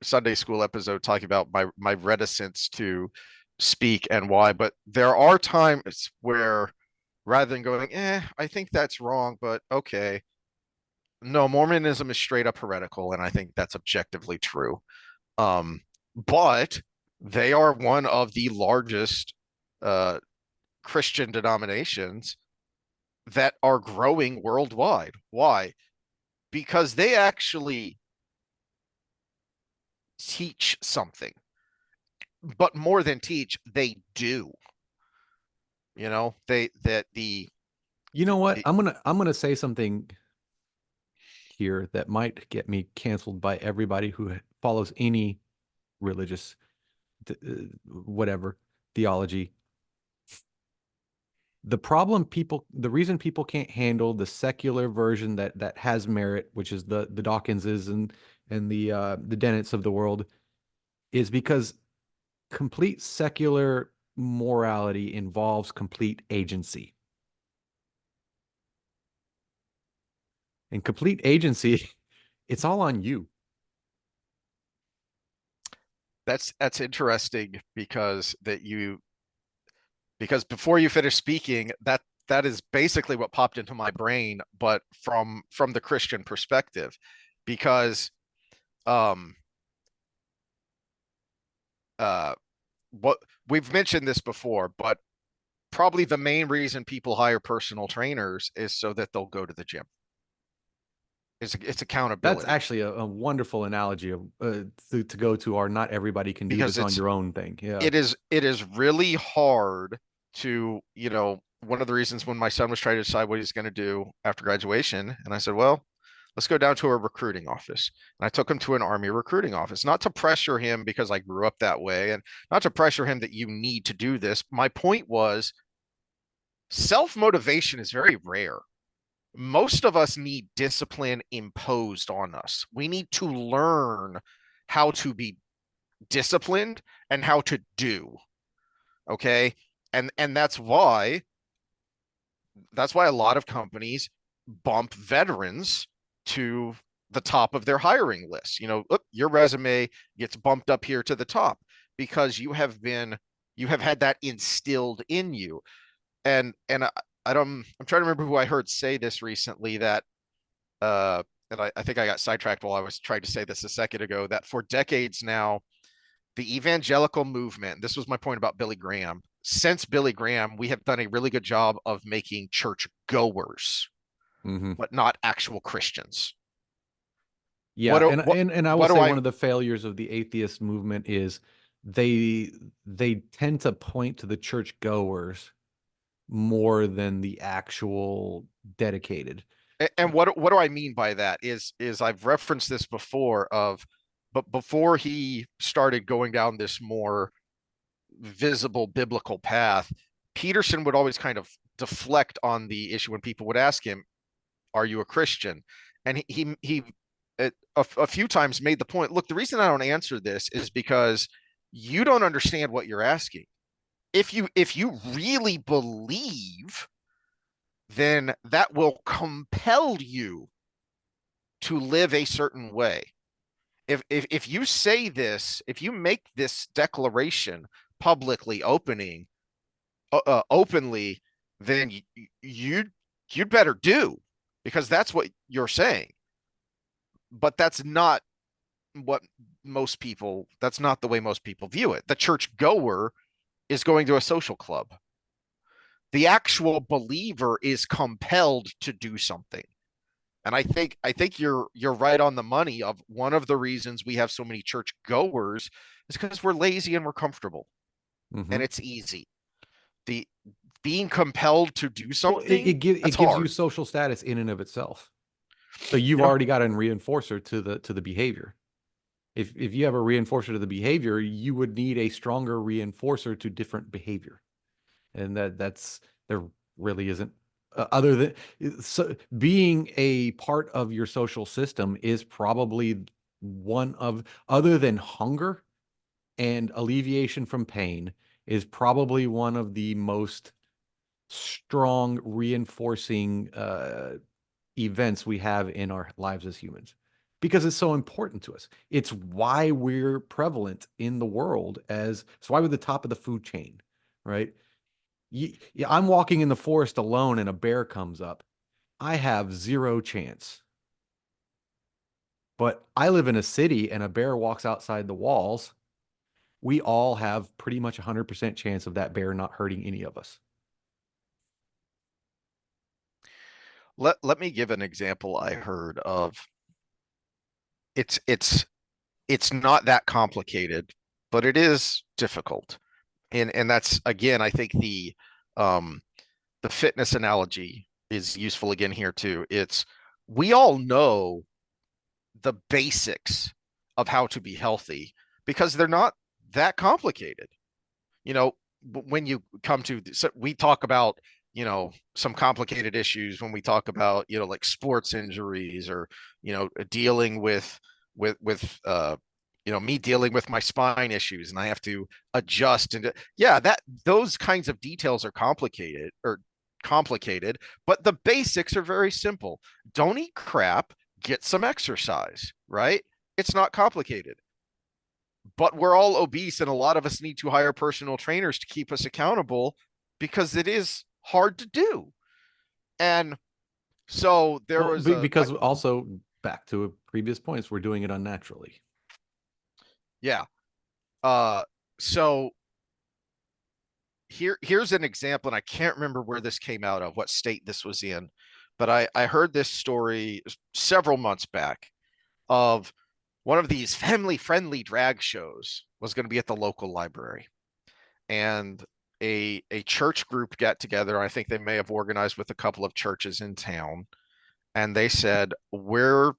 Sunday school episode talking about my reticence to speak and why, but there are times where rather than going, I think that's wrong, but okay. No, Mormonism is straight up heretical, and I think that's objectively true. But they are one of the largest Christian denominations that are growing worldwide. Why? Because they actually teach something, but more than teach, they do. You know, You know what? I'm gonna say something here that might get me canceled by everybody who follows any religious whatever theology. The reason people can't handle the secular version that has merit, which is the Dawkinses and the Dennetts of the world, is because complete secular morality involves complete agency. And complete agency, it's all on you. That's interesting because before you finish speaking, that is basically what popped into my brain, but from the Christian perspective, because what we've mentioned this before, but probably the main reason people hire personal trainers is so that they'll go to the gym. It's accountability. That's actually a wonderful analogy of to go to our not everybody can do Because this on your own thing. Yeah. It is really hard to, one of the reasons when my son was trying to decide what he's going to do after graduation, and I said, well, let's go down to a recruiting office. And I took him to an Army recruiting office, not to pressure him because I grew up that way, and not to pressure him that you need to do this. My point was self-motivation is very rare. Most of us need discipline imposed on us. We need to learn how to be disciplined and how to do. Okay. And that's why a lot of companies bump veterans to the top of their hiring list. Your resume gets bumped up here to the top because you have had that instilled in you. And I'm trying to remember who I heard say this recently, that and I think I got sidetracked while I was trying to say this a second ago, that for decades now, the evangelical movement, this was my point about Billy Graham, since Billy Graham, we have done a really good job of making church goers, but not actual Christians. Yeah, and I will say one of the failures of the atheist movement is they tend to point to the church goers more than the actual dedicated. And what do I mean by that is I've referenced this before, but before he started going down this more visible biblical path, Peterson would always kind of deflect on the issue when people would ask him, are you a Christian? And he a few times made the point, look, the reason I don't answer this is because you don't understand what you're asking. If you really believe, then that will compel you to live a certain way. If you say this, if you make this declaration publicly, openly, then you'd better do, because that's what you're saying. But that's not what that's not the way most people view it. The church goer is going to a social club. The actual believer is compelled to do something. And I think you're right on the money of one of the reasons we have so many church goers is because we're lazy and we're comfortable and it's easy. The being compelled to do Well, something, it gives you hard. social status in and of itself. So you've Yeah. already got a reinforcer to the behavior. If you have a reinforcer to the behavior, you would need a stronger reinforcer to different behavior. And that's there really isn't other than so being a part of your social system is probably one of, other than hunger and alleviation from pain, is probably one of the most strong reinforcing events we have in our lives as humans, because it's so important to us. It's why we're prevalent in the world, as it's why we're the top of the food chain, right? Yeah, I'm walking in the forest alone and a bear comes up. I have zero chance. But I live in a city and a bear walks outside the walls. We all have pretty much 100% chance of that bear not hurting any of us. Let me give an example I heard of. It's not that complicated, but it is difficult. And that's, again, I think the fitness analogy is useful again here too. We all know the basics of how to be healthy because they're not that complicated. You know, when you come to, so we talk about, some complicated issues when we talk about, like sports injuries, or, dealing with me dealing with my spine issues and I have to adjust, and yeah, that those kinds of details are complicated, but the basics are very simple. Don't eat crap, get some exercise, right? It's not complicated. But we're all obese and a lot of us need to hire personal trainers to keep us accountable because it is hard to do. And so there Well, was because also back to previous points, we're doing it unnaturally. Yeah. So here's an example, and I can't remember where this came out of, what state this was in, but I heard this story several months back of one of these family-friendly drag shows was going to be at the local library, and a church group got together. I think they may have organized with a couple of churches in town, and they said, we're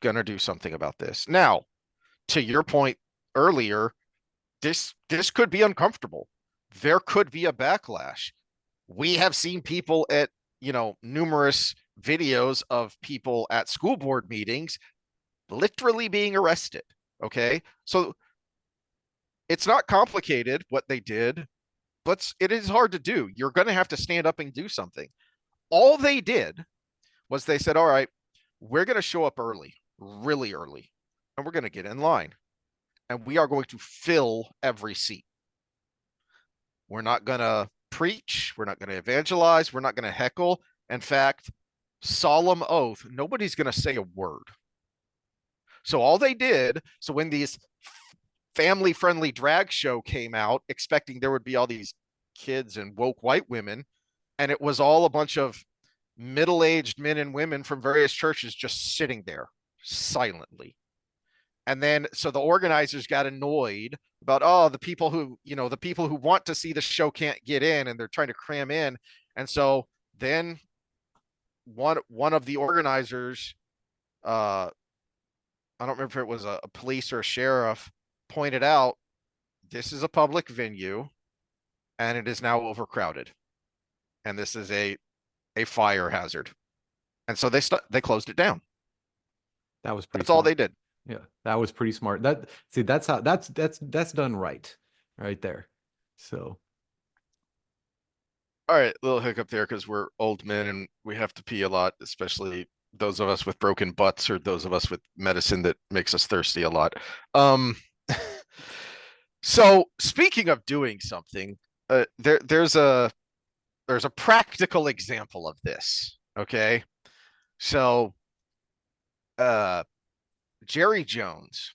going to do something about this. Now, to your point earlier, this could be uncomfortable. There could be a backlash. We have seen people at, numerous videos of people at school board meetings literally being arrested. Okay. So it's not complicated what they did, but it is hard to do. You're going to have to stand up and do something. All they did was they said, all right, we're going to show up early, really early, and we're going to get in line. And we are going to fill every seat. We're not going to preach. We're not going to evangelize. We're not going to heckle. In fact, solemn oath, nobody's going to say a word. So all they did, so when these family-friendly drag show came out, expecting there would be all these kids and woke white women, and it was all a bunch of middle-aged men and women from various churches just sitting there silently. And then so the organizers got annoyed about, oh, the people who want to see the show can't get in and they're trying to cram in. And so then one of the organizers, I don't remember if it was a police or a sheriff, pointed out, this is a public venue and it is now overcrowded. And this is a fire hazard. And so they closed it down. That was pretty That's all smart. they did. Yeah, that was pretty smart. That's how that's done right there. So All right, little hiccup there because we're old men and we have to pee a lot, especially those of us with broken butts or those of us with medicine that makes us thirsty a lot. Um, so speaking of doing something, there's a practical example of this. Okay, so uh, Jerry Jones.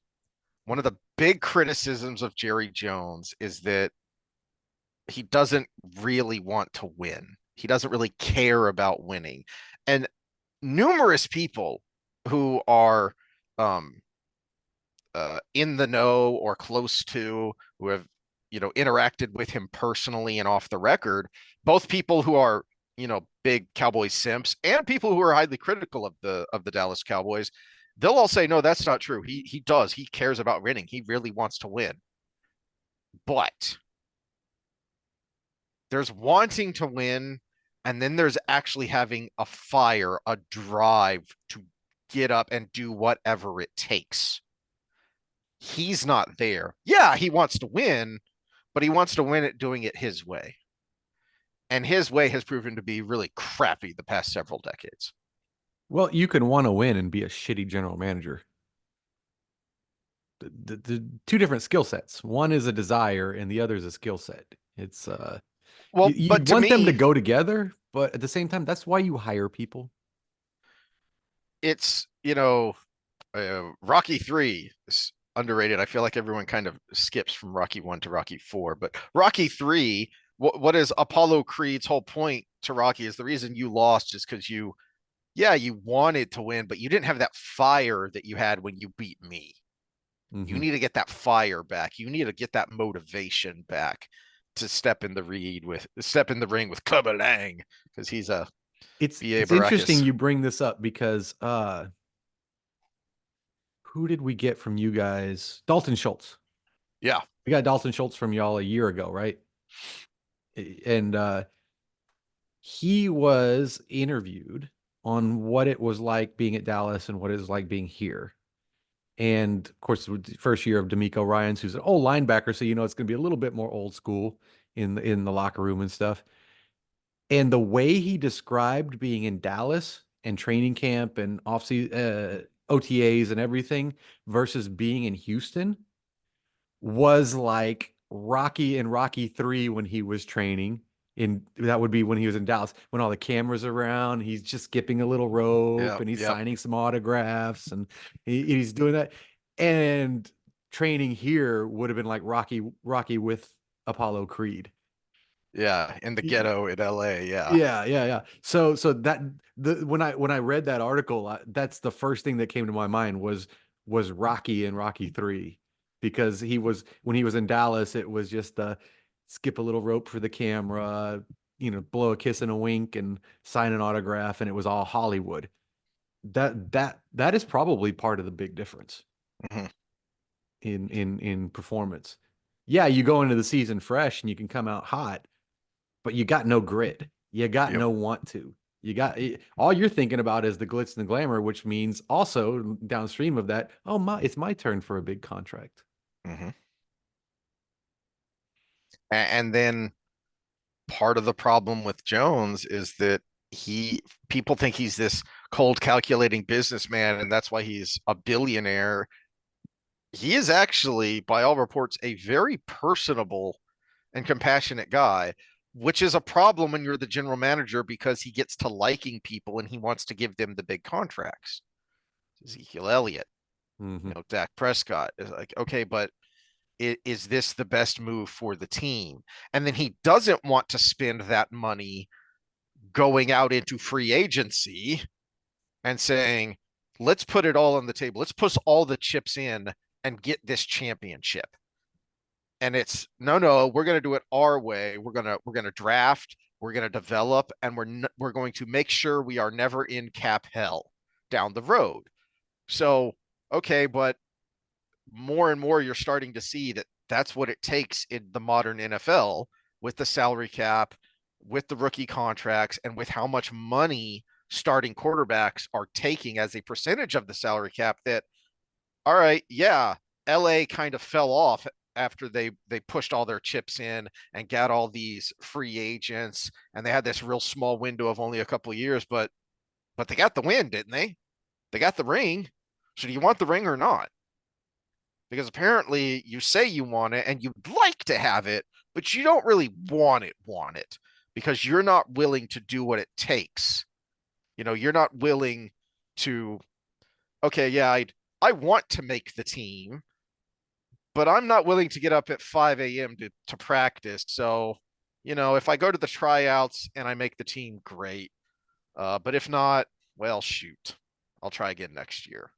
One of the big criticisms of Jerry Jones is that he doesn't really want to win. He doesn't really care about winning. And numerous people who are um, in the know or close to, who have interacted with him personally and off the record, both people who are big Cowboys simps and people who are highly critical of the Dallas Cowboys, they'll all say no, that's not true. He cares about winning. He really wants to win. But there's wanting to win, and then there's actually having a fire, a drive to get up and do whatever it takes. He's not there. Yeah, he wants to win, but he wants to win it doing it his way. And his way has proven to be really crappy the past several decades. well, you can want to win and be a shitty general manager. The two different skill sets. One is a desire, and the other is a skill set. It's Well, you but to want them to me, go together, but at the same time, that's why you hire people. it's Rocky 3 is underrated. I feel like everyone kind of skips from Rocky 1 to Rocky 4, but Rocky 3, what is Apollo Creed's whole point to Rocky is the reason you lost is because you wanted to win, but you didn't have that fire that you had when you beat me. You need to get that fire back. You need to get that motivation back to step in the ring with Clubber Lang, because he's a It's B.A. it's interesting Baracus. you bring this up because who did we get from you guys? Dalton Schultz. Yeah. We got Dalton Schultz from y'all a year ago, right? And he was interviewed on what it was like being at Dallas and what it was like being here. And of course, the first year of D'Amico Ryans, who's an old linebacker, so it's going to be a little bit more old school in the locker room and stuff. And the way he described being in Dallas and training camp and OTAs and everything versus being in Houston was like Rocky and Rocky 3 when he was training. That would be when he was in Dallas, when all the cameras are around, he's just skipping a little rope and he's signing some autographs and he's doing that. And training here would have been like Rocky with Apollo Creed. Yeah, in the ghetto in LA. Yeah. So that when I read that article, that's the first thing that came to my mind was Rocky and Rocky 3, because when he was in Dallas, it was just skip a little rope for the camera, blow a kiss and a wink and sign an autograph, and it was all Hollywood. That is probably part of the big difference in performance. Yeah, you go into the season fresh and you can come out hot, but you got no grit. You got no want to. You got all you're thinking about is the glitz and the glamour, which means also downstream of that, it's my turn for a big contract. And then part of the problem with Jones is that people think he's this cold, calculating businessman, and that's why he's a billionaire. He is actually, by all reports, a very personable and compassionate guy, which is a problem when you're the general manager because he gets to liking people and he wants to give them the big contracts. Ezekiel Elliott, Dak Prescott is like, okay, but is this the best move for the team? And then he doesn't want to spend that money going out into free agency and saying, let's put it all on the table. Let's put all the chips in and get this championship. And it's no, we're going to do it our way. We're going to draft, we're going to develop, and we're going to make sure we are never in cap hell down the road. So, okay, but more and more you're starting to see that that's what it takes in the modern NFL with the salary cap, with the rookie contracts, and with how much money starting quarterbacks are taking as a percentage of the salary cap, that, all right, yeah, LA kind of fell off after they pushed all their chips in and got all these free agents, and they had this real small window of only a couple of years, but they got the win, didn't they? They got the ring. So do you want the ring or not? Because apparently you say you want it and you'd like to have it, but you don't really want it because you're not willing to do what it takes. You're not willing to, okay, yeah, I want to make the team, but I'm not willing to get up at 5 a.m. to practice. So, if I go to the tryouts and I make the team, great. But if not, well, shoot, I'll try again next year.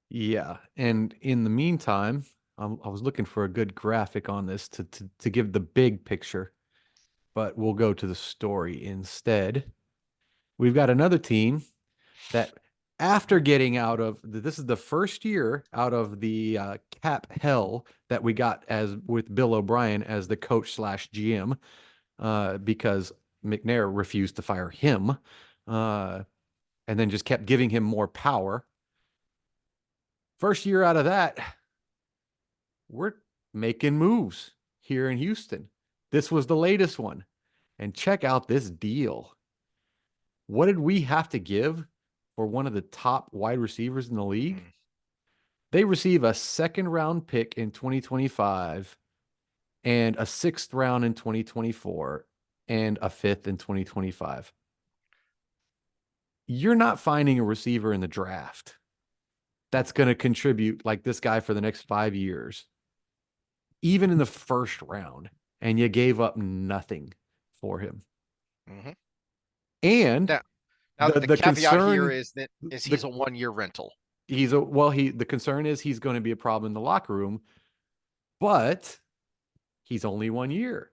Yeah, and in the meantime, I was looking for a good graphic on this to give the big picture, but we'll go to the story instead. We've got another team that, after getting out of this is the first year out of the cap hell that we got as with Bill O'Brien as the coach / GM, because McNair refused to fire him, and then just kept giving him more power. First year out of that, we're making moves here in Houston. This was the latest one. And check out this deal. What did we have to give for one of the top wide receivers in the league? They receive a 2nd-round pick in 2025 and a 6th round in 2024 and a 5th in 2025. You're not finding a receiver in the draft that's going to contribute like this guy for the next 5 years, even in the 1st round, and you gave up nothing for him. Mm-hmm. And now the caveat concern here is he's a 1-year rental. The concern is he's going to be a problem in the locker room, but he's only 1 year.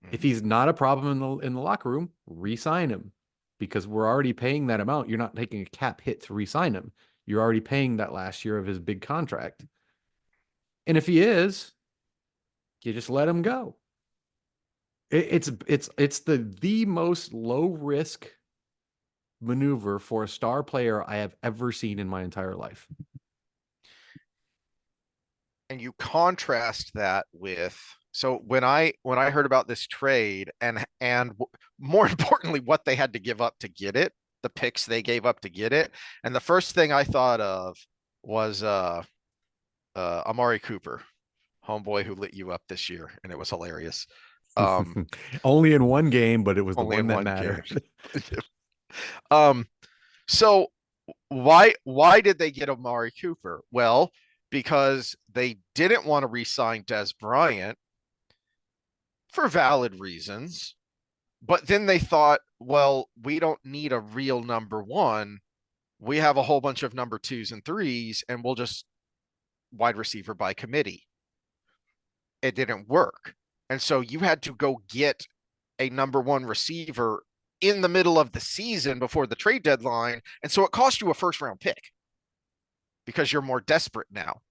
Mm-hmm. If he's not a problem in the locker room, re-sign him, because we're already paying that amount. You're not taking a cap hit to re-sign him. You're already paying that last year of his big contract. And if he is, you just let him go. It's the most low risk maneuver for a star player I have ever seen in my entire life. And you contrast that with, so when I heard about this trade and more importantly what they had to give up to get it, the picks they gave up to get it, and the first thing I thought of was Amari Cooper, homeboy who lit you up this year, and it was hilarious. Only in one game, but it was the one that mattered. So why did they get Amari Cooper? Well, because they didn't want to re-sign Des Bryant for valid reasons. But then they thought, well, we don't need a real number one. We have a whole bunch of number 2s and 3s, and we'll just wide receiver by committee. It didn't work. And so you had to go get a number 1 receiver in the middle of the season before the trade deadline. And so it cost you a 1st-round pick because you're more desperate now.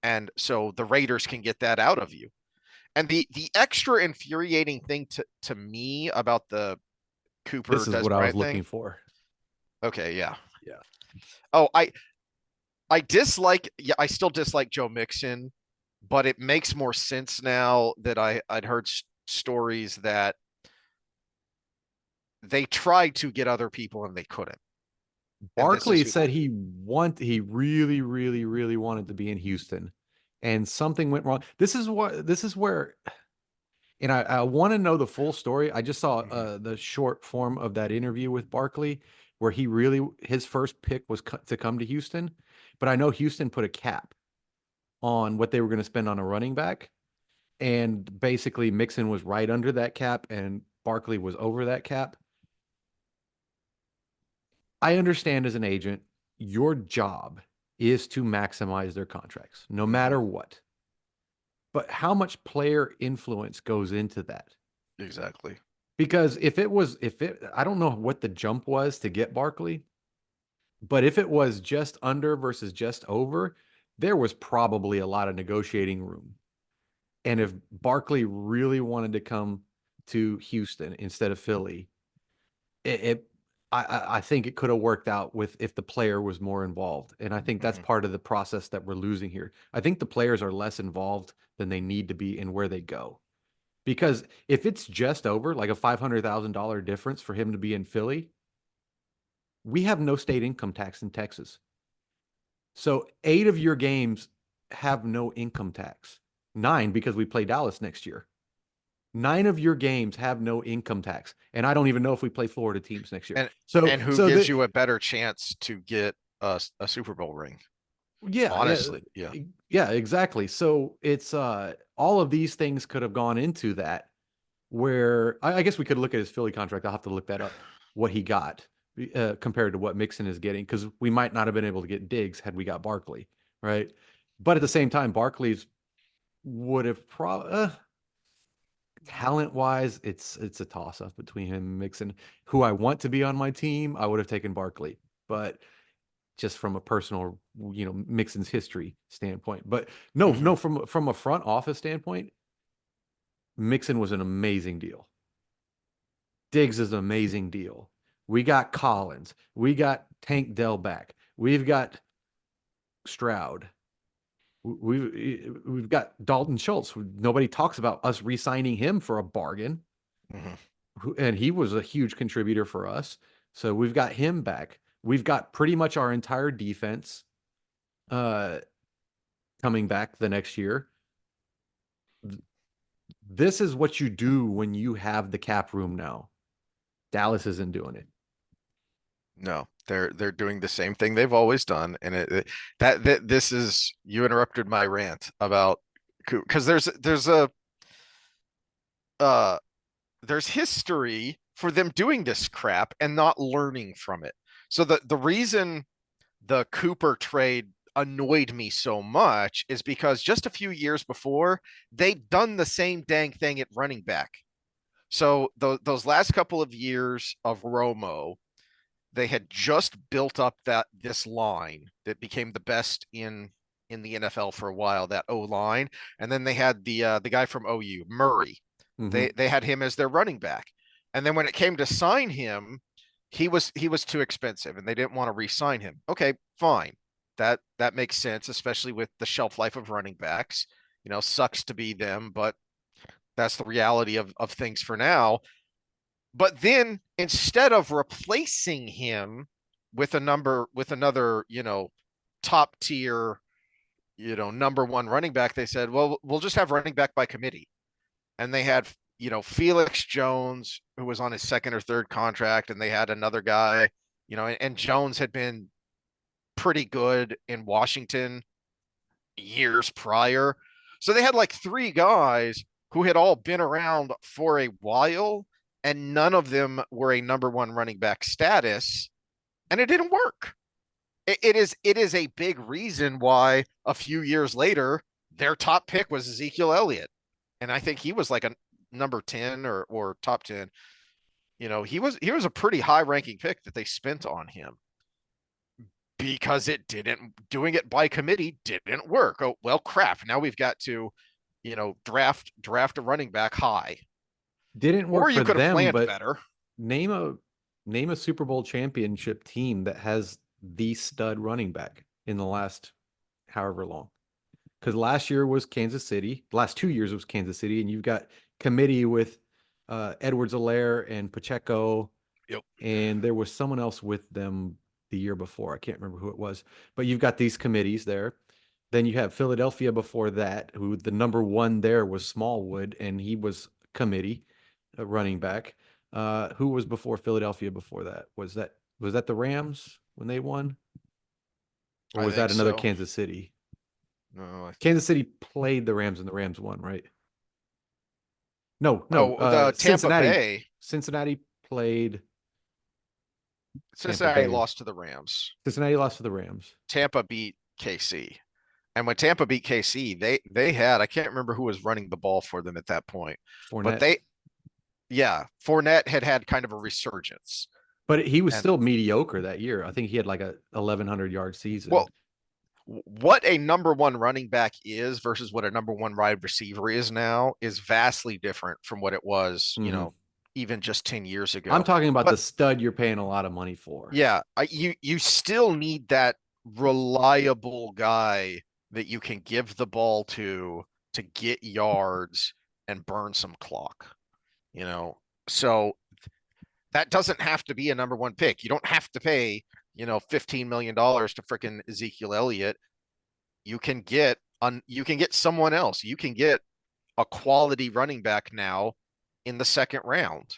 And so the Raiders can get that out of you. And the extra infuriating thing to me about the Cooper, this is what I was looking for. Okay, yeah. Yeah. Oh, I still dislike Joe Mixon, but it makes more sense now that I'd heard stories that they tried to get other people and they couldn't. Barkley said he really, really, really wanted to be in Houston, and something went wrong. This is where, and I want to know the full story. I just saw the short form of that interview with Barkley, where his first pick was to come to Houston, but I know Houston put a cap on what they were going to spend on a running back, and basically Mixon was right under that cap, and Barkley was over that cap. I understand as an agent, your job is to maximize their contracts, no matter what. But how much player influence goes into that? Exactly. Because I don't know what the jump was to get Barkley, but if it was just under versus just over, there was probably a lot of negotiating room. And if Barkley really wanted to come to Houston instead of Philly, I think it could have worked out with if the player was more involved. And I think that's part of the process that we're losing here. I think the players are less involved than they need to be in where they go. Because if it's just over like a $500,000 difference for him to be in Philly, we have no state income tax in Texas. So 8 of your games have no income tax. 9 because we play Dallas next year. 9 of your games have no income tax, and I don't even know if we play Florida teams next year. And who gives you a better chance to get a Super Bowl ring? Yeah, honestly, yeah, exactly. So it's all of these things could have gone into that. Where I guess we could look at his Philly contract. I'll have to look that up. What he got compared to what Mixon is getting, because we might not have been able to get Diggs had we got Barkley, right? But at the same time, Barkley's would have probably. Talent-wise, it's a toss-up between him and Mixon. Who I want to be on my team, I would have taken Barkley, but just from a personal, Mixon's history standpoint. But no, from a front office standpoint, Mixon was an amazing deal. Diggs is an amazing deal. We got Collins. We got Tank Dell back. We've got Stroud. We've got Dalton Schultz. Nobody talks about us re-signing him for a bargain. And he was a huge contributor for us. So we've got him back. We've got pretty much our entire defense coming back the next year. This is what you do when you have the cap room now. Dallas isn't doing it. No, they're doing the same thing they've always done, and this is, you interrupted my rant about, because there's history for them doing this crap and not learning from it. So the reason the Cooper trade annoyed me so much is because just a few years before, they'd done the same dang thing at running back. So those last couple of years of Romo, they had just built up this line that became the best in the NFL for a while, that O line, and then they had the guy from OU, Murray. They had him as their running back, and then when it came to sign him, he was too expensive, and they didn't want to re-sign him. Okay, fine, that makes sense, especially with the shelf life of running backs. Sucks to be them, but that's the reality of things for now. But then instead of replacing him with another, top tier, number one running back, they said, well, we'll just have running back by committee. And they had, Felix Jones, who was on his second or third contract, and they had another guy, and Jones had been pretty good in Washington years prior. So they had like 3 guys who had all been around for a while, and none of them were a number one running back status, and it didn't work. It is a big reason why a few years later their top pick was Ezekiel Elliott, and I think he was like a number 10 or top 10. He was a pretty high ranking pick that they spent on him because doing it by committee didn't work. Oh, well, crap. Now we've got to, draft a running back high. Didn't work or you for could have them, planned but better. Name a Super Bowl championship team that has the stud running back in the last however long. Because last year was Kansas City. The last 2 years was Kansas City, and you've got committee with Edwards-Helaire and Pacheco. Yep. And there was someone else with them the year before. I can't remember who it was. But you've got these committees there. Then you have Philadelphia before that, who the number 1 there was Smallwood, and he was committee, a running back. Who was before Philadelphia before that? Was that the Rams when they won? Or was that another so. Kansas City? No, Kansas City played the Rams and the Rams won, right? No. the Tampa Cincinnati. Bay. Cincinnati played. Cincinnati lost to the Rams. Cincinnati lost to the Rams. Tampa beat KC. And when Tampa beat KC, they had, I can't remember who was running the ball for them at that point. Fournette. But Fournette had kind of a resurgence. But he was still mediocre that year. I think he had like a 1,100-yard season. Well, what a number 1 running back is versus what a number 1 wide receiver is now is vastly different from what it was, even just 10 years ago. I'm talking about But the stud you're paying a lot of money for. yeah, you still need that reliable guy that you can give the ball to get yards and burn some clock, you know. So that doesn't have to be a number one pick. You don't have to pay, $15 million to freaking Ezekiel Elliott. You can get someone else. You can get a quality running back now in the second round.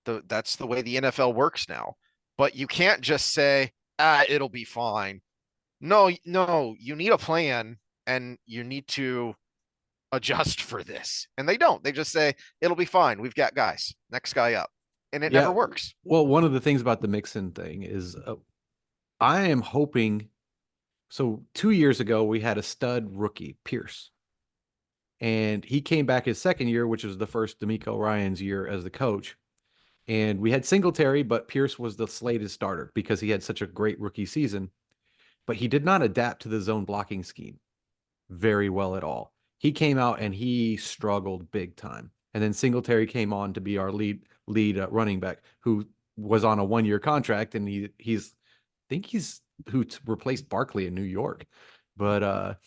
That's the way the NFL works now. But you can't just say, it'll be fine. No, you need a plan and you need to adjust for this. And they don't. They just say, it'll be fine. We've got guys. Next guy up. And it never works. Well, one of the things about the Mixon thing is I am hoping. So 2 years ago, we had a stud rookie, Pierce. And he came back his second year, which was the first D'Amico Ryan's year as the coach. And we had Singletary, but Pierce was the slated starter because he had such a great rookie season. But he did not adapt to the zone blocking scheme very well at all. He came out and he struggled big time. And then Singletary came on to be our lead running back, who was on a 1-year contract, and he's who replaced Barkley in New York. But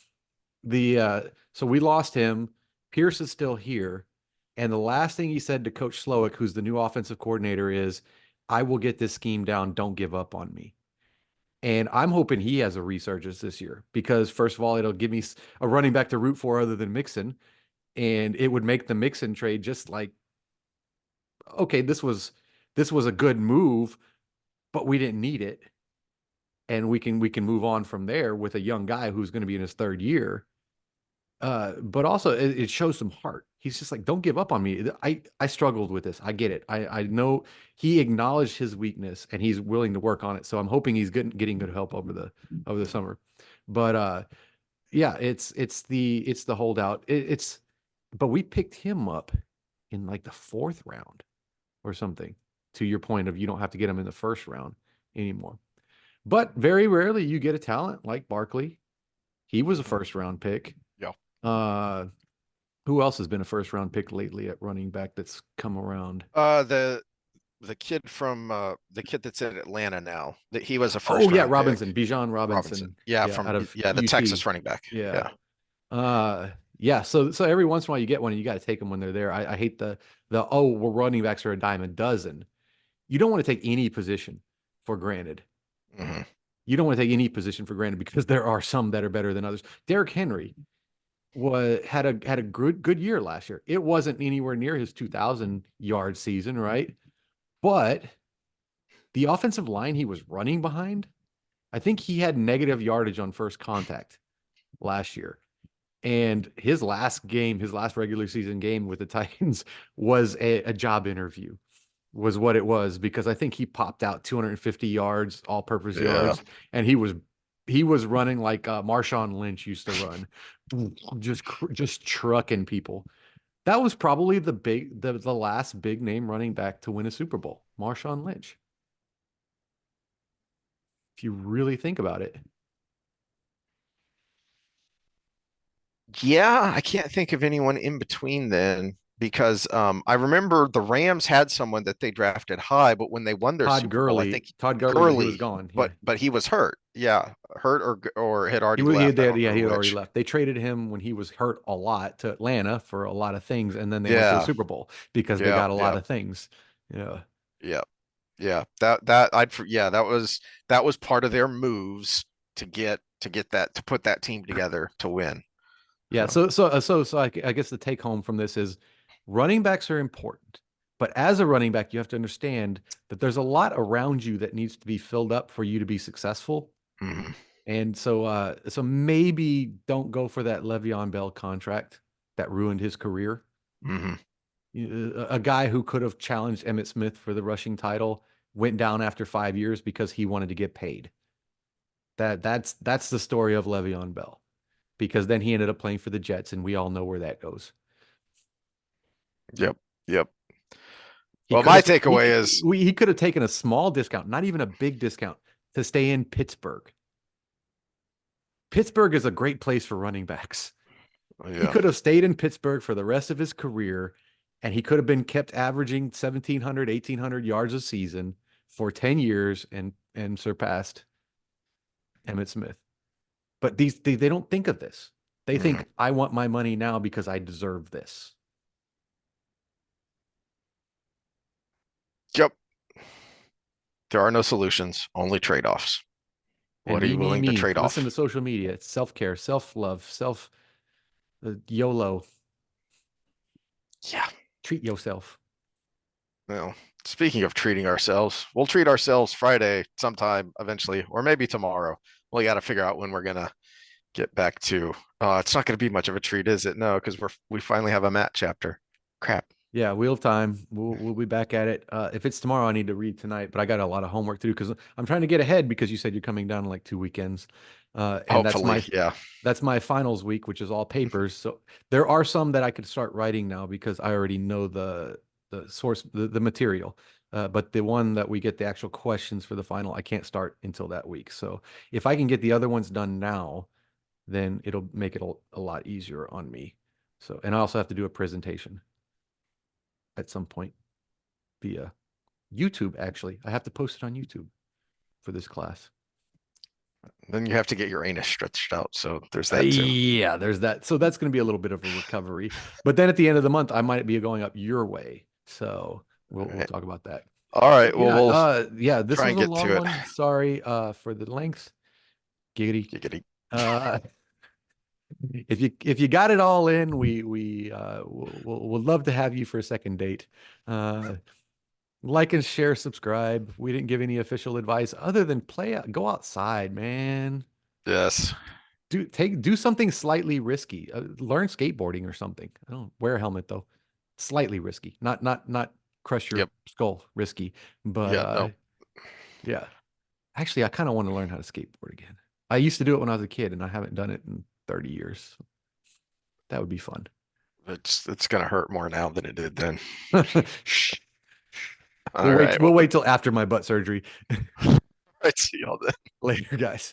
so we lost him. Pierce is still here. And the last thing he said to Coach Slowick, who's the new offensive coordinator, is, I will get this scheme down. Don't give up on me. And I'm hoping he has a resurgence this year because, first of all, it'll give me a running back to root for other than Mixon. And it would make the Mixon trade just like, okay, this was a good move, but we didn't need it. And we can move on from there with a young guy who's going to be in his third year. But also it shows some heart. He's just like, don't give up on me. I struggled with this. I get it. I know he acknowledged his weakness and he's willing to work on it. So I'm hoping he's getting good help over the summer. But yeah, it's the holdout. But we picked him up in like the 4th round or something, to your point of you don't have to get him in the 1st round anymore. But very rarely you get a talent like Barkley. He was a 1st round pick. Yeah. Who else has been a 1st round pick lately at running back that's come around? The kid that's in Atlanta now. That he was a 1st round Robinson, pick. Bijan Robinson. Yeah, out of the UT. Texas running back. Yeah. So every once in a while you get one and you got to take them when th're there. I hate the running backs are a dime a dozen. You don't want to take any position for granted. Mm-hmm. You don't want to take any position for granted because there are some that are better than others. Derrick Henry had a good year last year. It wasn't anywhere near his 2,000 yard season, right? But the offensive line he was running behind, I think he had negative yardage on first contact last year. And his last regular season game with the Titans was a job interview, was what it was, because I think he popped out 250 yards, all-purpose yards, and he was running like Marshawn Lynch used to run, just trucking people. That was probably the last big name running back to win a Super Bowl, Marshawn Lynch. If you really think about it. Yeah, I can't think of anyone in between then, because I remember the Rams had someone that they drafted high, but when they won their Super Bowl, I think Todd Gurley was gone. But he was hurt. Yeah, hurt or had already left. He had already left. They traded him when he was hurt a lot to Atlanta for a lot of things, and then they went to the Super Bowl because they got a lot of things. Yeah. That was part of their moves to put that team together to win. Yeah. So I guess the take home from this is running backs are important, but as a running back, you have to understand that there's a lot around you that needs to be filled up for you to be successful. Mm-hmm. And so maybe don't go for that Le'Veon Bell contract that ruined his career. Mm-hmm. A guy who could have challenged Emmitt Smith for the rushing title went down after 5 years because he wanted to get paid. That's the story of Le'Veon Bell. Because then he ended up playing for the Jets, and we all know where that goes. Yep. Well, my takeaway is he could have taken a small discount, not even a big discount, to stay in Pittsburgh. Pittsburgh is a great place for running backs. Yeah. He could have stayed in Pittsburgh for the rest of his career And he could have been kept averaging 1,700, 1,800 yards a season for 10 years and surpassed Emmitt Smith. But they don't think of this. They think, I want my money now because I deserve this. Yep. There are no solutions, only trade-offs. And What are you willing to trade off? Listen to social media. It's self-care, self-love, YOLO. Yeah. Treat yourself. Well, speaking of treating ourselves, we'll treat ourselves Friday sometime eventually, or maybe tomorrow. We got to figure out when we're gonna get back to. It's not gonna be much of a treat, is it? No, because we finally have a Matt chapter. Crap. Yeah, Wheel of Time. We'll be back at it. If it's tomorrow, I need to read tonight, but I got a lot of homework to do because I'm trying to get ahead because you said you're coming down in like 2 weekends. And Hopefully, yeah. That's my finals week, which is all papers. So there are some that I could start writing now because I already know the source, the material. But the one that we get the actual questions for the final, I can't start until that week. So if I can get the other ones done now, then it'll make it a lot easier on me. So, and I also have to do a presentation at some point via YouTube. Actually, I have to post it on YouTube for this class. Then you have to get your anus stretched out. So there's that too. Yeah, there's that. So that's going to be a little bit of a recovery. But then at the end of the month, I might be going up your way. So we'll talk about that. All right. Well, yeah, this try was and a get long to it. one. Sorry for the length. Giggity. Giggity. If you got it all in, we'll love to have you for a second date. Like and share, subscribe. We didn't give any official advice other than go outside, man. Yes. Do something slightly risky. Learn skateboarding or something. I don't wear a helmet though. Slightly risky. Not crush your skull risky. But yeah. Actually, I kind of want to learn how to skateboard again. I used to do it when I was a kid and I haven't done it in 30 years. That would be fun. It's gonna hurt more now than it did then. Shh. All right. We'll wait till after my butt surgery. Right, see y'all then. Later, guys.